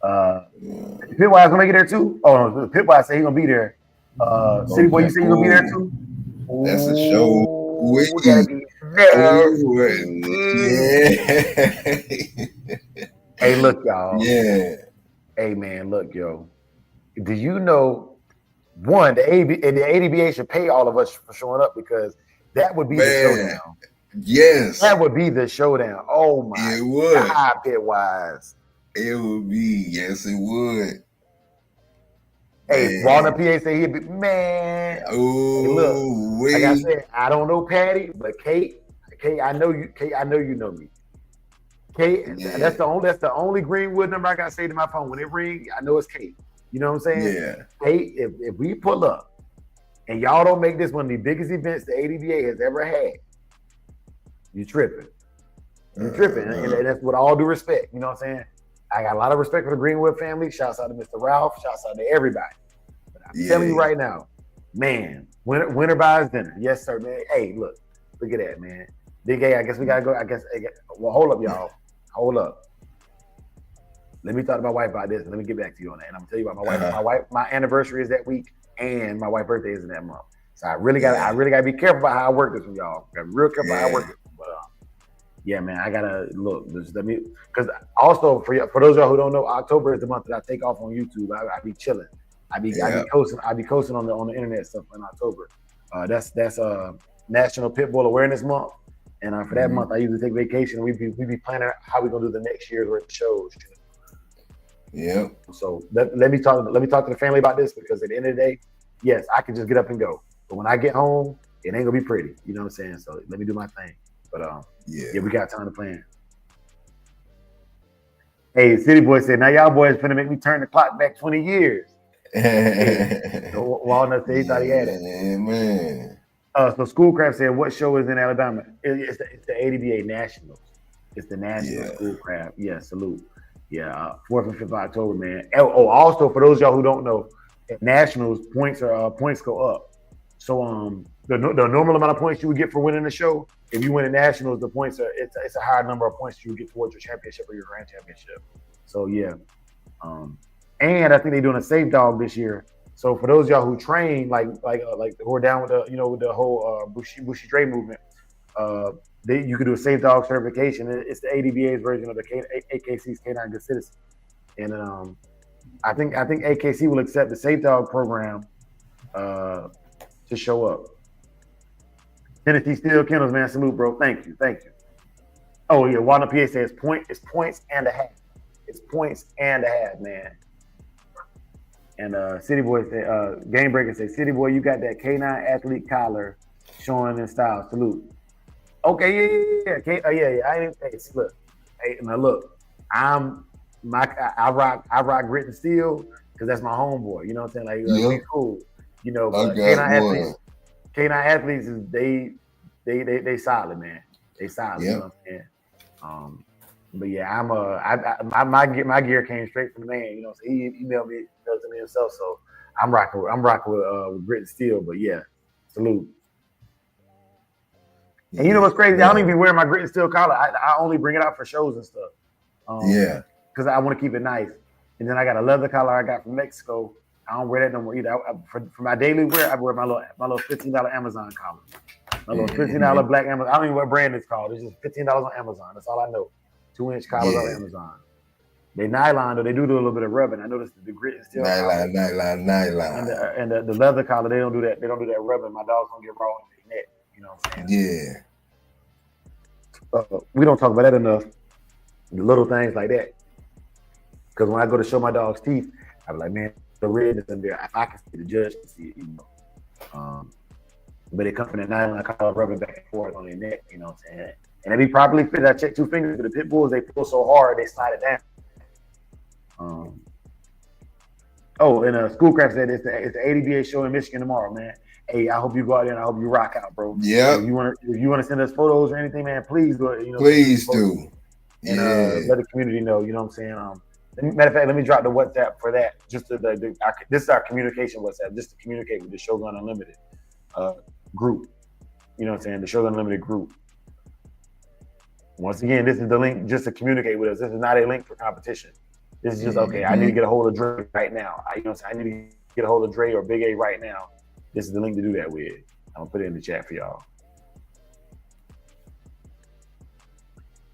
Pitwise gonna make it there too. Oh no, Pitwise say he gonna be there. City Boy, you say you gonna be there too? That's a show. We gotta be there. Hey, look, y'all. Yeah. Hey, man, look, yo. Do you know, one, the ADBA should pay all of us for showing up because that would be the showdown. Yes. That would be the showdown. Oh, my it would. God, Pitwise. It would be. Yes, it would. Hey, Walnut PA say he'd be, man. Oh, hey, look, like I said, I don't know Patty, but Kate, I know you. Kate, I know you know me. Kate, that's the only Greenwood number I gotta say to my phone. When it rings, I know it's Kate. You know what I'm saying? Yeah. Kate, if we pull up and y'all don't make this one of the biggest events the ADBA has ever had, you tripping. You're tripping. And that's with all due respect. You know what I'm saying? I got a lot of respect for the Greenwood family. Shouts out to Mr. Ralph. Shouts out to everybody. But I'm telling you right now, man, winter buys dinner. Yes, sir, man. Hey, look at that, man. Big A, I guess we gotta go. Well, hold up, y'all. Hold up. Let me talk to my wife about this, and let me get back to you on that. And I'm gonna tell you about my wife. My anniversary is that week, and my wife's birthday is in that month. So I really gotta be careful about how I work this with y'all. Gotta be real careful how I work this. But yeah, man, I gotta look. Because also for those of y'all who don't know, October is the month that I take off on YouTube. I be chilling. I be coasting on the internet stuff in October. That's National Pitbull Awareness Month. And for that month, I usually take vacation. We be planning how we gonna do the next year's worth of shows. Yeah. So let me talk to the family about this because at the end of the day, yes, I can just get up and go. But when I get home, it ain't gonna be pretty. You know what I'm saying? So let me do my thing. But yeah, we got time to plan. Hey, City Boy said, now y'all boys finna make me turn the clock back 20 years. Walnut said he thought he had it. Man. So Schoolcraft said, "What show is in Alabama?" It's the ADBA Nationals. It's the National Schoolcraft. Yeah, salute. Yeah, 4th and 5th of October, man. Also for those of y'all who don't know, at Nationals points go up. So the normal amount of points you would get for winning the show, if you win at Nationals, the points it's a higher number of points you get towards your championship or your grand championship. So yeah, and I think they're doing a safe dog this year. So for those of y'all who train, like who are down with the with the whole Bushi Dre movement, you could do a safe dog certification. It's the ADBA's version of the AKC's K9 Good Citizen, and I think AKC will accept the safe dog program to show up. Tennessee Steel Kennels, man, salute, bro. Thank you. Oh yeah, Walnut PA says it's points and a half. It's points and a half, man. And City Boy said, Game Breaker said, City Boy, you got that K9 athlete collar showing in style. Salute. Okay, yeah. I didn't look. Hey, now look, I rock grit and steel because that's my homeboy. You know what I'm saying? Like we cool. You know, but K9 athletes is they solid, man. They solid. You know what I'm saying? But yeah, my gear came straight from the man. You know, so he emailed me to me himself. So I'm rocking with grit and steel. But yeah, salute. And you know what's crazy? I don't even be wearing my grit and steel collar. I only bring it out for shows and stuff. Because I want to keep it nice. And then I got a leather collar I got from Mexico. I don't wear that no more either. For my daily wear, I wear my little $15 Amazon collar. My little $15 black Amazon. I don't even know what brand it's called. It's just $15 on Amazon. That's all I know. 2-inch collars on Amazon. They nylon, though. They do a little bit of rubbing. I noticed the grit and steel. Nylon. And the leather collar, they don't do that. They don't do that rubbing. My dogs don't get raw in their neck. You know what I'm saying? Yeah. We don't talk about that enough. The little things like that. Because when I go to show my dog's teeth, I be like, man, the redness in there. If I can see, the judge can see it, you know. But it comes from the nylon collar rubbing back and forth on their neck, you know what I'm saying? And if he properly fits, I check 2 fingers. But the pit bulls, they pull so hard, they slide it down. And Schoolcraft said it's the ADBA show in Michigan tomorrow, man. Hey, I hope you go out there and I hope you rock out, bro. Yeah. If you want to send us photos or anything, man, please go. You know, please do. And let the community know. You know what I'm saying? Matter of fact, let me drop the WhatsApp for that. Just this is our communication WhatsApp, just to communicate with the Shogun Unlimited group. You know what I'm saying? The Shogun Unlimited group. Once again, this is the link just to communicate with us. This is not a link for competition. This is just, okay, I need to get a hold of Dre right now. I need to get a hold of Dre or Big A right now. This is the link to do that with. I'm going to put it in the chat for y'all.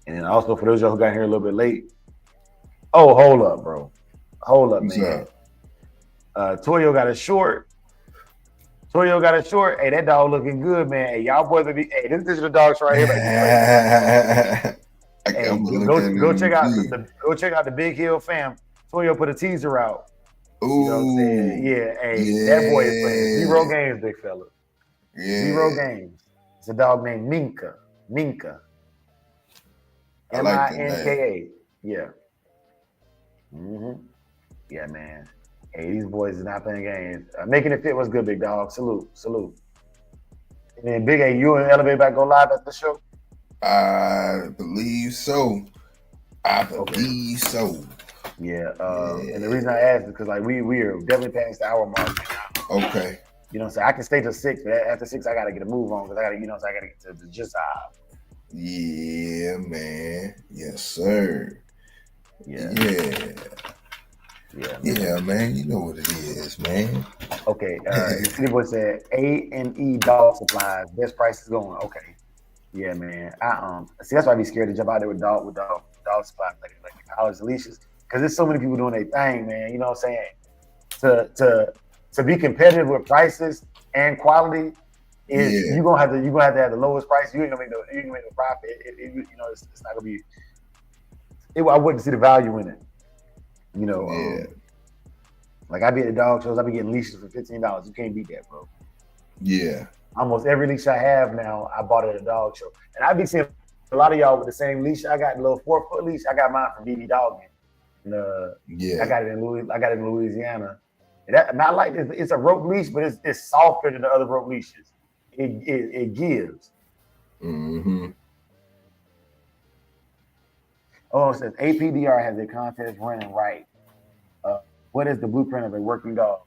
And then also for those of y'all who got here a little bit late. Oh, hold up, bro. Hold up, man. Toyo got a short. Hey, that dog looking good, man. Hey, y'all boys be. Hey, this is the dogs right here. Hey, go check out the Big Hill fam. Toyo put a teaser out. Ooh, you know what I'm saying? That boy is playing 0 games, big fella. 0 games. It's a dog named Minka. Minka. Minka. Yeah. Yeah, man. Hey, these boys is not playing games. Making it fit was good, big dog. Salute. And then Big A, you and Elevate back go live at the show? I believe so. So. Yeah. And the reason I asked is because we are definitely past the hour mark now. Okay. You know what I'm saying? I can stay till 6, but after 6 I gotta get a move on because I gotta get to the job. Yeah, man. Yes, sir. Yeah. Yeah, man. You know what it is, man. Okay. City Boy said A&E dog supplies, best prices going. Okay. Yeah, man. See, that's why I be scared to jump out there with dog supplies like the college leashes, because there's so many people doing their thing, man. You know what I'm saying? To be competitive with prices and quality is you're gonna have to have the lowest price. You ain't gonna make no profit. It's not gonna be. I wouldn't see the value in it. You know, like I be at the dog shows, I be getting leashes for $15. You can't beat that, bro. Yeah. Almost every leash I have now, I bought at a dog show. And I be seeing a lot of y'all with the same leash. I got a little 4-foot leash. I got mine from BB Dogmen. And I got it in Louisiana. And not like it's a rope leash, but it's softer than the other rope leashes. it gives. Mm-hmm. Oh, it says APDR has a contest running right. What is the blueprint of a working dog?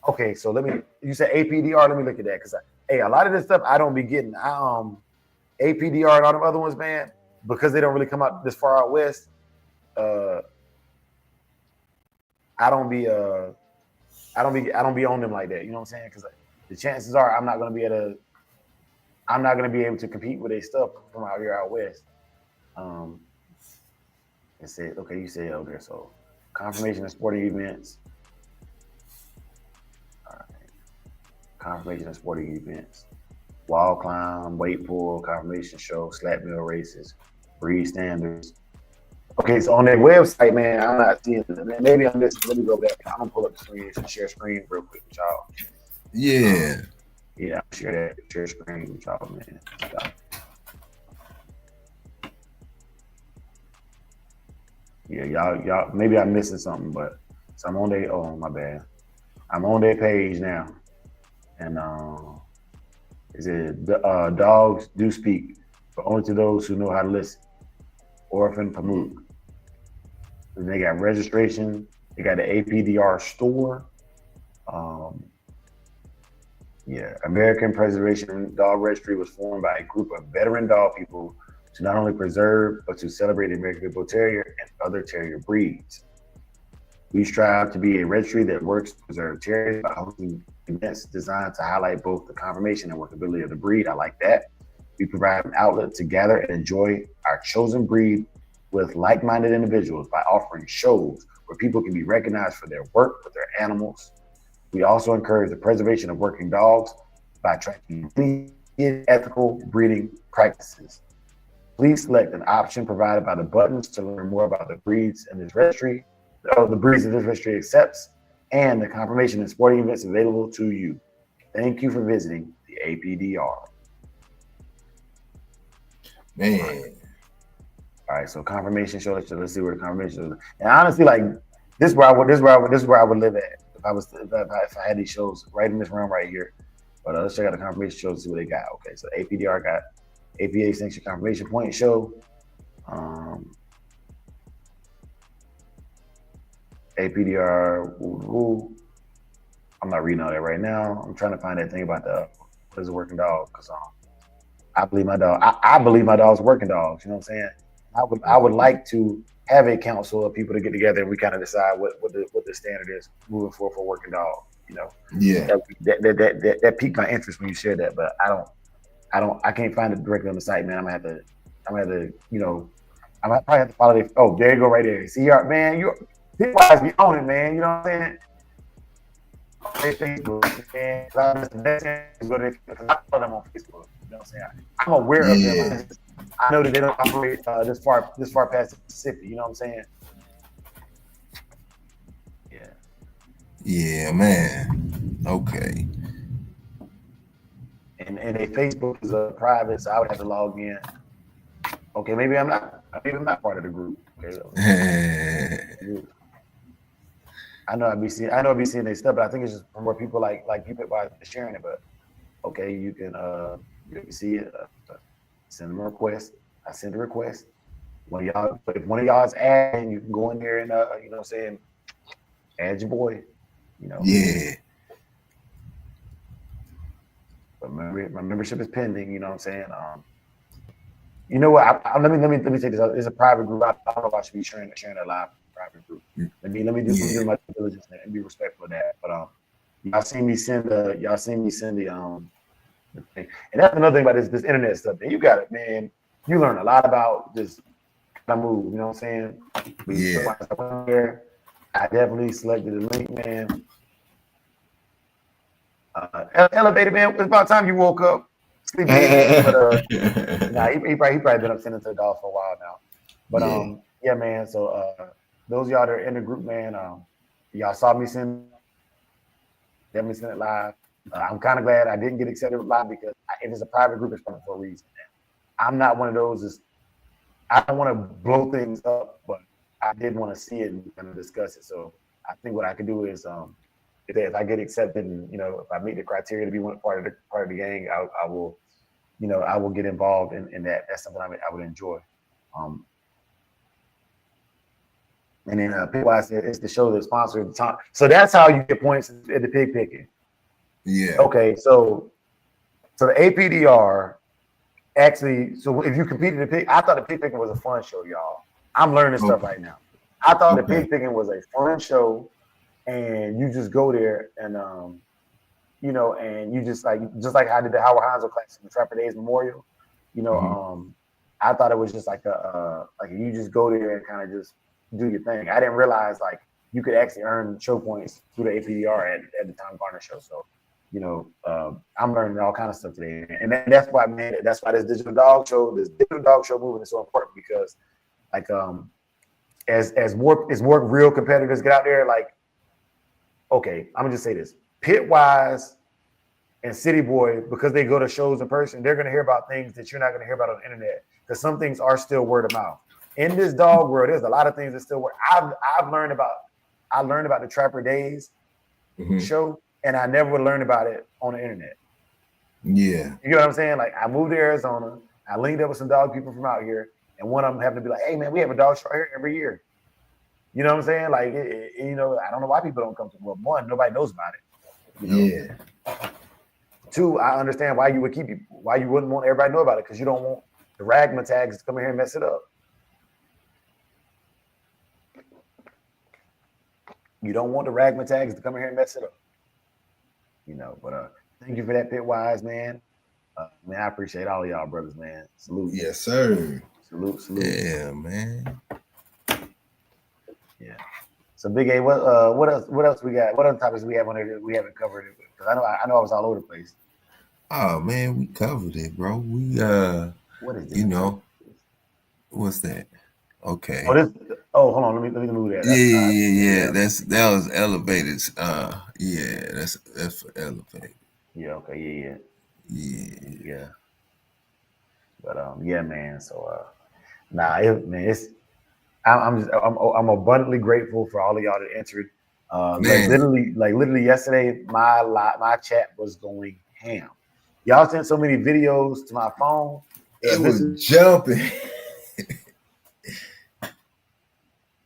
Okay, so you said APDR, let me look at that, because a lot of this stuff I don't be getting. APDR and all them other ones, man, because they don't really come out this far out west. I don't be on them like that. You know what I'm saying? Because the chances are I'm not gonna be able to compete with their stuff from out here out west. It said, okay, you say over there. So confirmation of sporting events. All right. Confirmation of sporting events. Wall climb, weight pull, confirmation show, slap mill races, breed standards. Okay, so on their website, man, I'm not seeing it. Maybe I'm missing. Let me go back. I'm gonna pull up the screen and share screen real quick with y'all. Yeah. Yeah, I'll share screen with y'all, man. Yeah, y'all. Maybe I'm missing something, but so I'm on their. Oh, my bad. I'm on their page now, and is it dogs do speak, but only to those who know how to listen. Orphan Pamuk. And they got registration. They got the APDR store. American Preservation Dog Registry was formed by a group of veteran dog people to not only preserve, but to celebrate the American Pit Bull Terrier and other terrier breeds. We strive to be a registry that works to preserve terriers by hosting events designed to highlight both the conformation and workability of the breed. I like that. We provide an outlet to gather and enjoy our chosen breed with like-minded individuals by offering shows where people can be recognized for their work with their animals. We also encourage the preservation of working dogs by tracking ethical breeding practices. Please select an option provided by the buttons to learn more about the breeds in this registry, the breeds that this registry accepts, and the confirmation and sporting events available to you. Thank you for visiting the APDR. Man. All right, so confirmation show. Let's see where the confirmation is. And honestly, like this is where I would live at if I had these shows right in this room right here. But let's check out the confirmation show to see what they got. Okay, so APDR got APA sanctioned confirmation point show. APDR. I'm not reading all that right now. I'm trying to find that thing about what is a working dog, because I believe my dog. I believe my dog's working dogs. You know what I'm saying? I would like to have a council of people to get together and we kind of decide what the standard is moving forward for working dog. You know? Yeah. That piqued my interest when you shared that, but I can't find it directly on the site, man. I'm gonna have to, you know, I might probably have to follow it. Oh, there you go, right there. See, man, people guys be on it, man. You know what I'm saying? Facebook, man. I follow them on Facebook. You know what I'm saying? I'm aware of them. I know that they don't operate this far past Mississippi. You know what I'm saying? Yeah. Yeah, man. Okay. And their Facebook is private, so I would have to log in. Okay, maybe I'm not part of the group. Okay. I know I'd be seeing their stuff, but I think it's just from where people like people are sharing it. But okay, you can see it. Send them a request. I send a request. If one of y'all is adding, you can go in there and you know what I'm saying, add your boy. You know. Yeah. But my membership is pending. You know what I'm saying. You know what? Let me take this out. It's a private group. I don't know if I should be sharing that live private group. Let me do some my diligence and be respectful of that. But y'all seen me send the thing. And that's another thing about this internet stuff. Man, you got it, man. You learn a lot about this kind of move. You know what I'm saying? Yeah. I definitely selected the link, man. Elevated, man. It's about time you woke up. Sleepy, but he probably been up sending to the dog for a while now. But yeah, man. So those of y'all that are in the group, man, y'all saw me definitely send it live. I'm kind of glad I didn't get accepted live, because if it's a private group, it's probably for a reason. I'm not one of those. I don't want to blow things up, but I did want to see it and kind of discuss it. So I think what I could do is if I get accepted, and if I meet the criteria to be part of the gang, I will, I will get involved in that. That's something I would enjoy. And then Pitwise said it's the show that sponsored the time. So that's how you get points at the pig picking. Yeah. Okay, so the APDR actually. So if you competed in pig, I thought the pig picking was a fun show, y'all. I'm learning stuff right now. I thought the pig picking was a fun show, and you just go there and and you just like how I did the Howard Hanzo class in the Trapper Days Memorial. I thought it was just like you just go there and kind of just do your thing. I didn't realize like you could actually earn show points through the APDR at the Tom Garner show. So, I'm learning all kind of stuff today, and that's why, man. That's why this digital dog show movement is so important, because like as more real competitors get out there, like, okay, I'm gonna just say this: Pitwise and City Boy, because they go to shows in person, they're gonna hear about things that you're not gonna hear about on the internet, because some things are still word of mouth. In this dog world, there's a lot of things that still work. I learned about the Trapper Days show, and I never would learn about it on the internet. Yeah. You know what I'm saying? Like, I moved to Arizona, I linked up with some dog people from out here, and one of them happened to be like, hey man, we have a dog show here every year. You know what I'm saying? Like, I don't know why people don't come to it. Well, one, nobody knows about it. Yeah. Two, I understand why you wouldn't want everybody to know about it, because you don't want the ragman tags to come in here and mess it up. You don't want the ragman tags to come in here and mess it up. But thank you for that, Pitwise, man. Man, I appreciate all of y'all brothers, man. Salute. Yes, sir. Salute. Yeah, man. Yeah. So Big A, what else we got? What other topics we have on there that we haven't covered it with? Because I know I was all over the place. Oh man, we covered it, bro. We what is this? What's that? Okay. Hold on, let me move that. Yeah. That was elevated. That's for elevated. Yeah. Okay. Yeah. But yeah, man. So I'm abundantly grateful for all of y'all that entered. Literally yesterday, my chat was going ham. Y'all sent so many videos to my phone. It was jumping.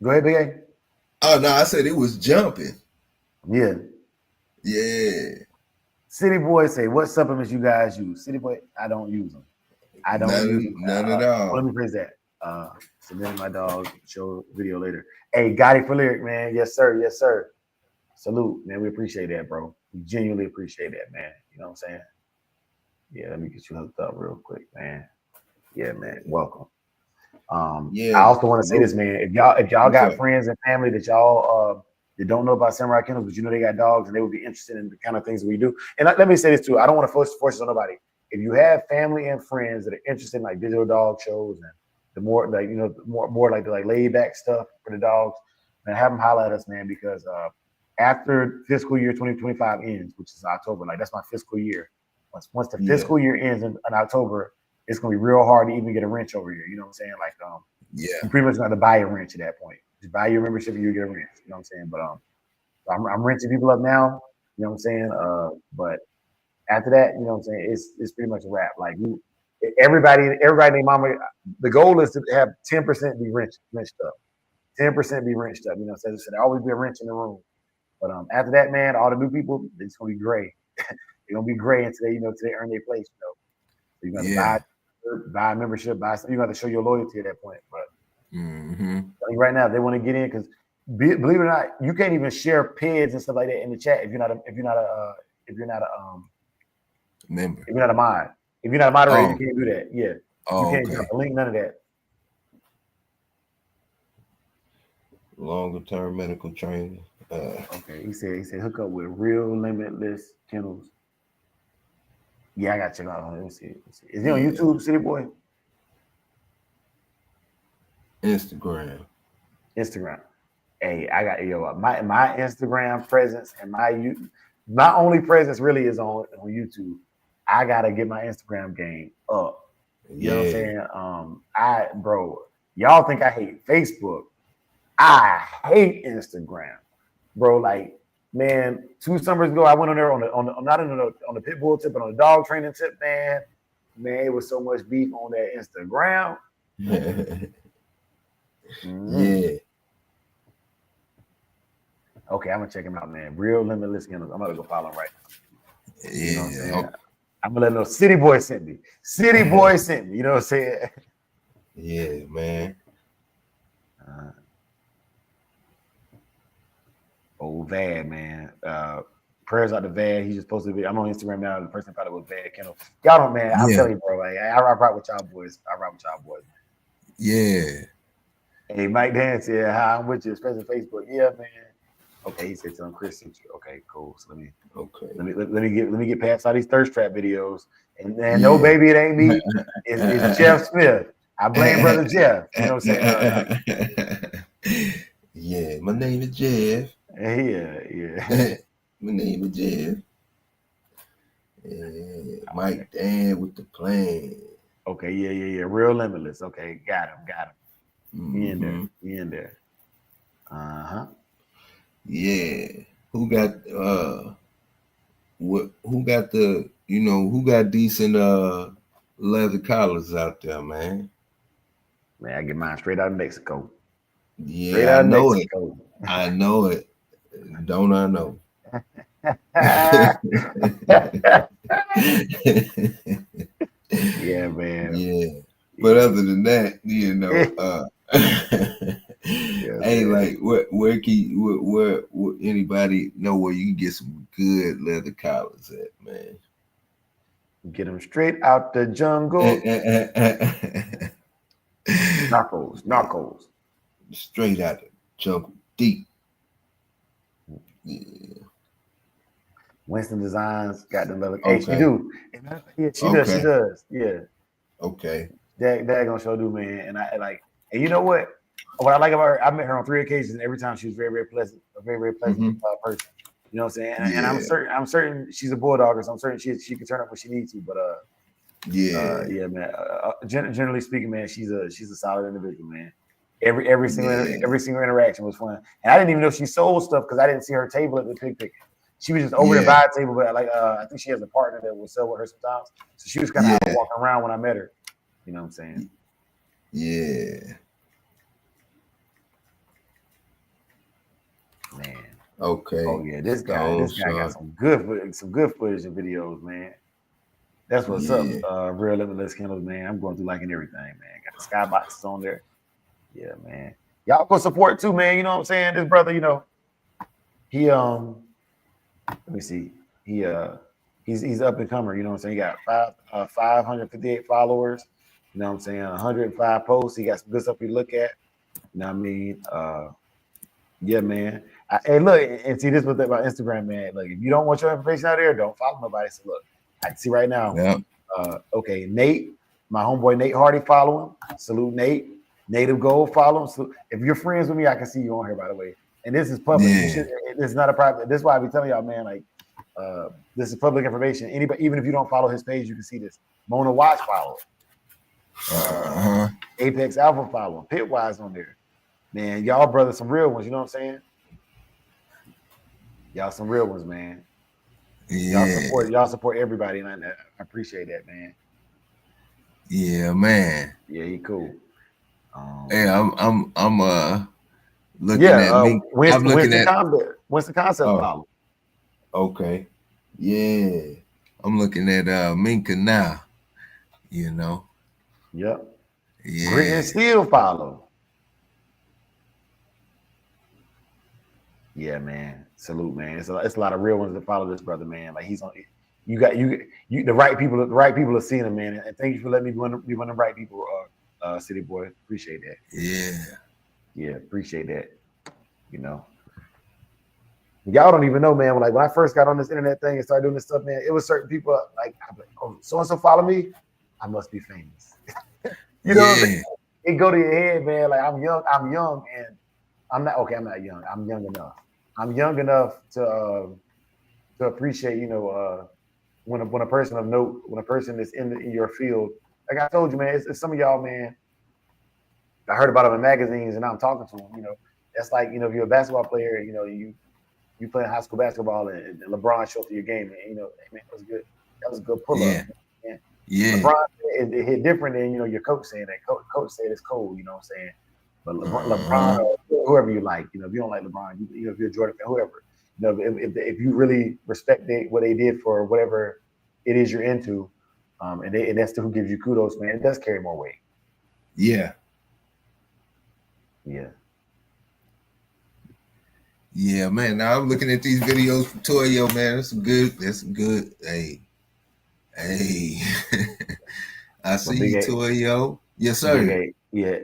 Go ahead, Big A. Oh no, I said it was jumping. Yeah. City Boy say, what supplements you guys use? City Boy, I don't use them. I don't use them. None at all. Let me phrase that. Submitting my dog show video later. Hey, Gotti for Lyric, man. Yes, sir. Salute, man. We appreciate that, bro. We genuinely appreciate that, man. You know what I'm saying? Yeah, let me get you hooked up real quick, man. Yeah, man. Welcome. I also want to say this, man. If y'all got friends and family that y'all that don't know about Samurai Kennels, but they got dogs and they would be interested in the kind of things that we do. And let me say this too. I don't want to force it on nobody. If you have family and friends that are interested in like digital dog shows and the more like more like the laid back stuff for the dogs, man, have them holler at us, man, because after fiscal year 2025 ends, which is October, like that's my fiscal year. Once the fiscal year ends in October, it's gonna be real hard to even get a wrench over here. You know what I'm saying? Like, you pretty much got to buy a wrench at that point. Just buy your membership and you get a wrench. You know what I'm saying? But I'm wrenching people up now. You know what I'm saying? But after that, you know what I'm saying? It's pretty much a wrap. Like everybody, named mama. The goal is to have 10% be wrenched up. 10% be wrenched up. You know what I'm saying? So there always be a wrench in the room. But after that, man, all the new people, it's gonna be gray. They're gonna be gray until they earn their place. So you're gonna buy a membership, you got to show your loyalty at that point. But right now, they want to get in because believe it or not, you can't even share PEDs and stuff like that in the chat if you're not a member. If you're not a mod. If you're not a moderator, you can't do that. Yeah. You can't drop a link, none of that. Longer term medical training. Okay. He said hook up with Real Limitless Kennels. Yeah, I got to check out. Let me see. Is he on YouTube, City Boy? Instagram. Hey, I got my Instagram presence and my only presence really is on YouTube. I gotta get my Instagram game up. You know what I'm saying? Y'all think I hate Facebook. I hate Instagram. Bro, like Man, 2 summers ago, I went on there on the pit bull tip, but on the dog training tip, man. Man, it was so much beef on that Instagram. Yeah. Okay, I'm gonna check him out, man. Real Limitless Kennels. I'm gonna go follow him right now. Yeah. You know what I'm saying? I'm gonna let him know City Boy sent me. City Boy sent me. You know what I'm saying? Yeah, man. Old Vad, man. Prayers out to Vad. He's just supposed to be. I'm on Instagram now. The person thought it was Vad Kennel. Y'all don't, man. I'm telling you, bro. Like, I rock with y'all boys. Yeah. Hey, Mike Dan said, "Hi, I'm with you, especially Facebook." Yeah, man. Okay, he said, "Tell him Chris sent you." Okay, cool. So let me get past all these thirst trap videos. And no, baby, it ain't me. It's Jeff Smith. I blame brother Jeff. You know what I'm saying? Yeah, my name is Jeff. Yeah. My name is Jeff. Yeah, Mike Dan with the plan. Okay, yeah. Real Limitless. Okay, got him. He in there. Yeah. Who got who got decent leather collars out there, man? Man, I get mine straight out of Mexico. Yeah, I know it. I know it. Don't I know? Yeah, man. Yeah. But other than that, you know, hey, like where anybody know where you can get some good leather collars at, man? Get them straight out the jungle. Narcos. Straight out the jungle, deep. Yeah. Winston Designs got the leather. Okay. Hey, she do. Yeah, she does. Yeah. Okay. That gonna show do, man. And I like, and you know what? What I like about her, I met her on 3 occasions, and every time she was very, very pleasant, a very, very pleasant person. You know what I'm saying? And I'm certain she's a bulldog, so I'm certain she can turn up when she needs to. But yeah, man. Generally speaking, man, she's a solid individual, man. Every single interaction was fun, and I didn't even know she sold stuff because I didn't see her table at the pick. She was just over the buy table, but like I think she has a partner that will sell with her sometimes. So she was kind of walking around when I met her. You know what I'm saying? Yeah. Man. Okay. Oh yeah, this guy got some good footage and videos, man. That's what's up. Real Limitless Kennels, man. I'm going through liking everything, man. Got the skyboxes on there. Yeah, man. Y'all go support too, man. You know what I'm saying? This brother, you know, he let me see. He's up and comer, you know what I'm saying? He got 558 followers, you know what I'm saying? 105 posts. He got some good stuff we look at. You know what I mean? Yeah, man. Hey, look, and see this was about Instagram, man. Like, if you don't want your information out there, don't follow nobody. So look, I can see right now. Yeah. Okay, Nate, my homeboy Nate Hardy, follow him. Salute Nate. Native Gold, follow him. So if you're friends with me, I can see you on here, by the way. And this is public. Yeah. This is not a private. This is why I be telling y'all, man, like, this is public information. Anybody, even if you don't follow his page, you can see this. Mona Watch follow. Apex Alpha follow. Pitwise on there. Man, y'all brothers, some real ones. You know what I'm saying? Y'all some real ones, man. Yeah. Y'all support everybody, and I appreciate that, man. Yeah, man. Yeah, he cool. Hey, I'm looking at me. Winston Concept follow. Okay. Yeah. I'm looking at Minka now. You know. Yep. Yeah. Grit and Steel follow. Yeah, man. Salute, man. It's a lot of real ones that follow this brother, man. Like, he's on. You the right people. The right people are seeing him, man. And thank you for letting me be one of the right people. City Boy, appreciate that. Yeah, appreciate that. You know, y'all don't even know, man. Like, when I first got on this internet thing and started doing this stuff, man, it was certain people like, oh, so and so follow me, I must be famous. You know what I'm saying? It go to your head, man. Like, I'm young, and I'm not young. I'm young enough. I'm young enough to appreciate, you know, when a person of note, when a person is in your field. Like I told you, man, it's some of y'all, man. I heard about them in magazines, and now I'm talking to them. You know, that's like, you know, if you're a basketball player, you know, you you playing high school basketball and LeBron showed up to your game, and you know, hey, man, that was good. That was a good pull up. Yeah. LeBron, it hit different than your coach saying that. Coach said it's cold. You know what I'm saying? But LeBron or whoever you like, if you don't like LeBron, if you're a Jordan fan, whoever, if you really respect what they did for whatever it is you're into, and that's who gives you kudos, man. It does carry more weight. Yeah. Yeah, man. Now I'm looking at these videos from Toyo, man. That's some good. Hey. I see you, Toyo. Yes, sir. Yeah,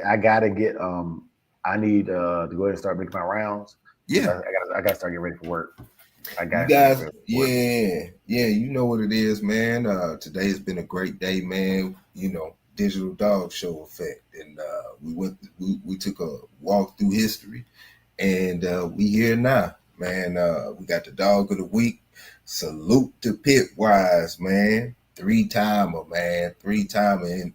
I gotta get. I need to go ahead and start making my rounds. Yeah, I gotta start getting ready for work. You guys, yeah. You know what it is, man. Today has been a great day, man. Digital Dog Show effect, and we took a walk through history, and we here now, man. We got the dog of the week. Salute to Pitwise, man. 3-timer, man. 3-timer, and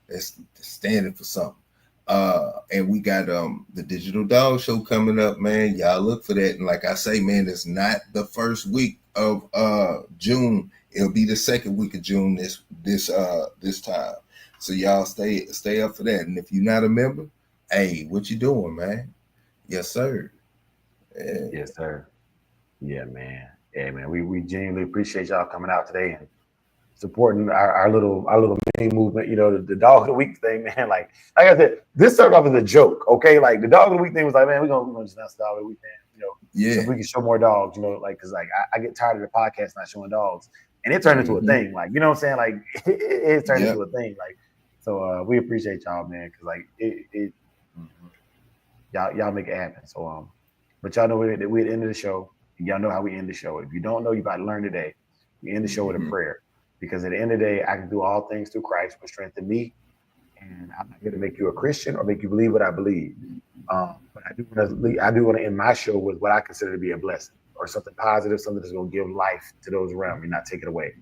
that's standing for something. And we got the Digital Dog Show coming up, man. Y'all look for that. And like I say, man, it's not the first week of June. It'll be the second week of June this time. So y'all stay up for that. And if you're not a member, hey, what you doing, man? Yes, sir. Yeah. Yes, sir. Yeah, man. Yeah, man. We genuinely appreciate y'all coming out today and supporting our little mini movement. The dog of the week thing, man. Like I said, this started off as a joke. Okay, like the dog of the week thing was like, man, we're gonna just announce the dog of the week, man. So we can show more dogs. Because I get tired of the podcast not showing dogs, and it turned into a thing. Like, you know what I'm saying? Like it turned into a thing. Like, so we appreciate y'all, man. Because like y'all make it happen. So but y'all know we at the end of the show. Y'all know how we end the show. If you don't know, you about to learn today. We end the show with a prayer. Because at the end of the day, I can do all things through Christ who strengthens me. And I'm not here to make you a Christian or make you believe what I believe. But I do want to end my show with what I consider to be a blessing or something positive, something that's going to give life to those around me, not take it away.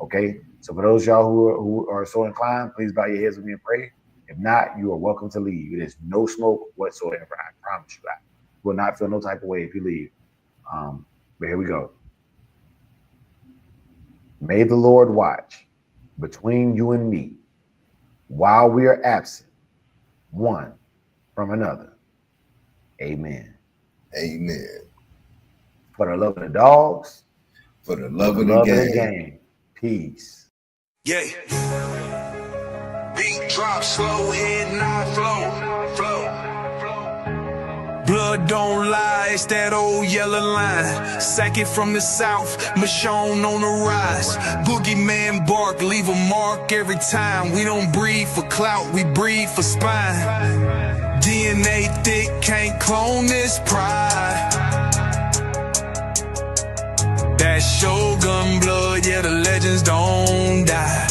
Okay? So for those y'all who are so inclined, please bow your heads with me and pray. If not, you are welcome to leave. It is no smoke whatsoever. I promise you that. You will not feel no type of way if you leave. But here we go. May the Lord watch between you and me while we are absent one from another. Amen. Amen. For the love of the dogs. For the love of the game. Peace. Yeah. Beat drop, slow, head not flow. Blood don't lie, it's that old yellow line. Sack it from the south, Michonne on the rise. Boogeyman bark, leave a mark every time. We don't breathe for clout, we breathe for spine. DNA thick, can't clone this pride. That Shogun blood, yeah, the legends don't die.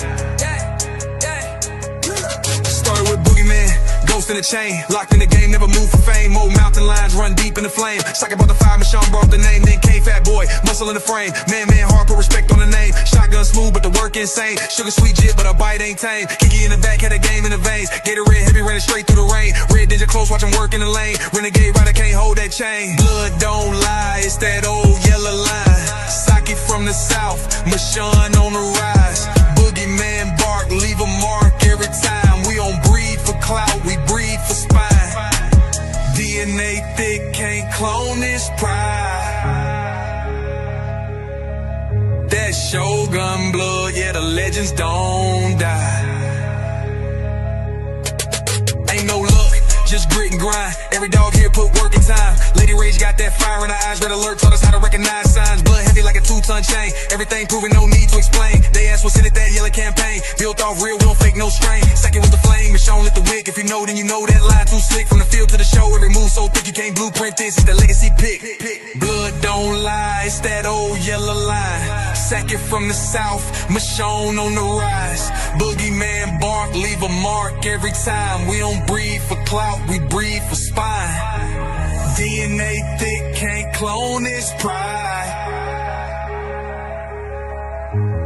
Started with Boogeyman. Ghost in the chain, locked in the game, never move for fame. Old mountain lines run deep in the flame. Sock about the fire, Michonne brought the name. Then came fat boy, muscle in the frame. Man, hard, put respect on the name. Shotgun smooth, but the work insane. Sugar sweet jit, but a bite ain't tame. Kiki in the back, had a game in the veins. Gatorade heavy, running straight through the rain. Red ninja close, watch him work in the lane. Renegade rider can't hold that chain. Blood don't lie, it's that old yellow line. Sock it from the south, Michonne on the rise. Boogeyman bark, leave a mark every time. We don't breathe for clout, we breathe for spine. DNA thick, can't clone this pride. That Shogun blood, yeah, the legends don't die. Ain't no luck, just grit and grind. Every dog here put work in time. Lady Rage got that fire in her eyes. Red alert taught us how to recognize signs. Blood heavy like a 2-ton chain. Everything proven, no need to explain. They asked what's in it, that yellow campaign. Built off real, we don't fake no strain. Second with the flame, Michonne lit the wick. If you know, then you know that line too slick. From the field to the show, every move so thick you can't blueprint this. It's the legacy pick. Blood don't lie, it's that old yellow line. Second from the south, Michonne on the rise. Boogeyman bark, leave a mark every time. We don't breathe for clout, we breathe for spine. DNA thick, can't clone this pride.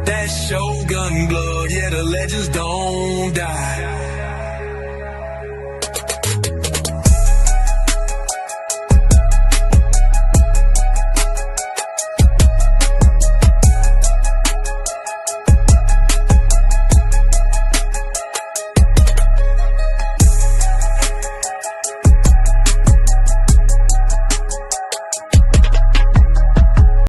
That Shogun blood, yeah, the legends don't die.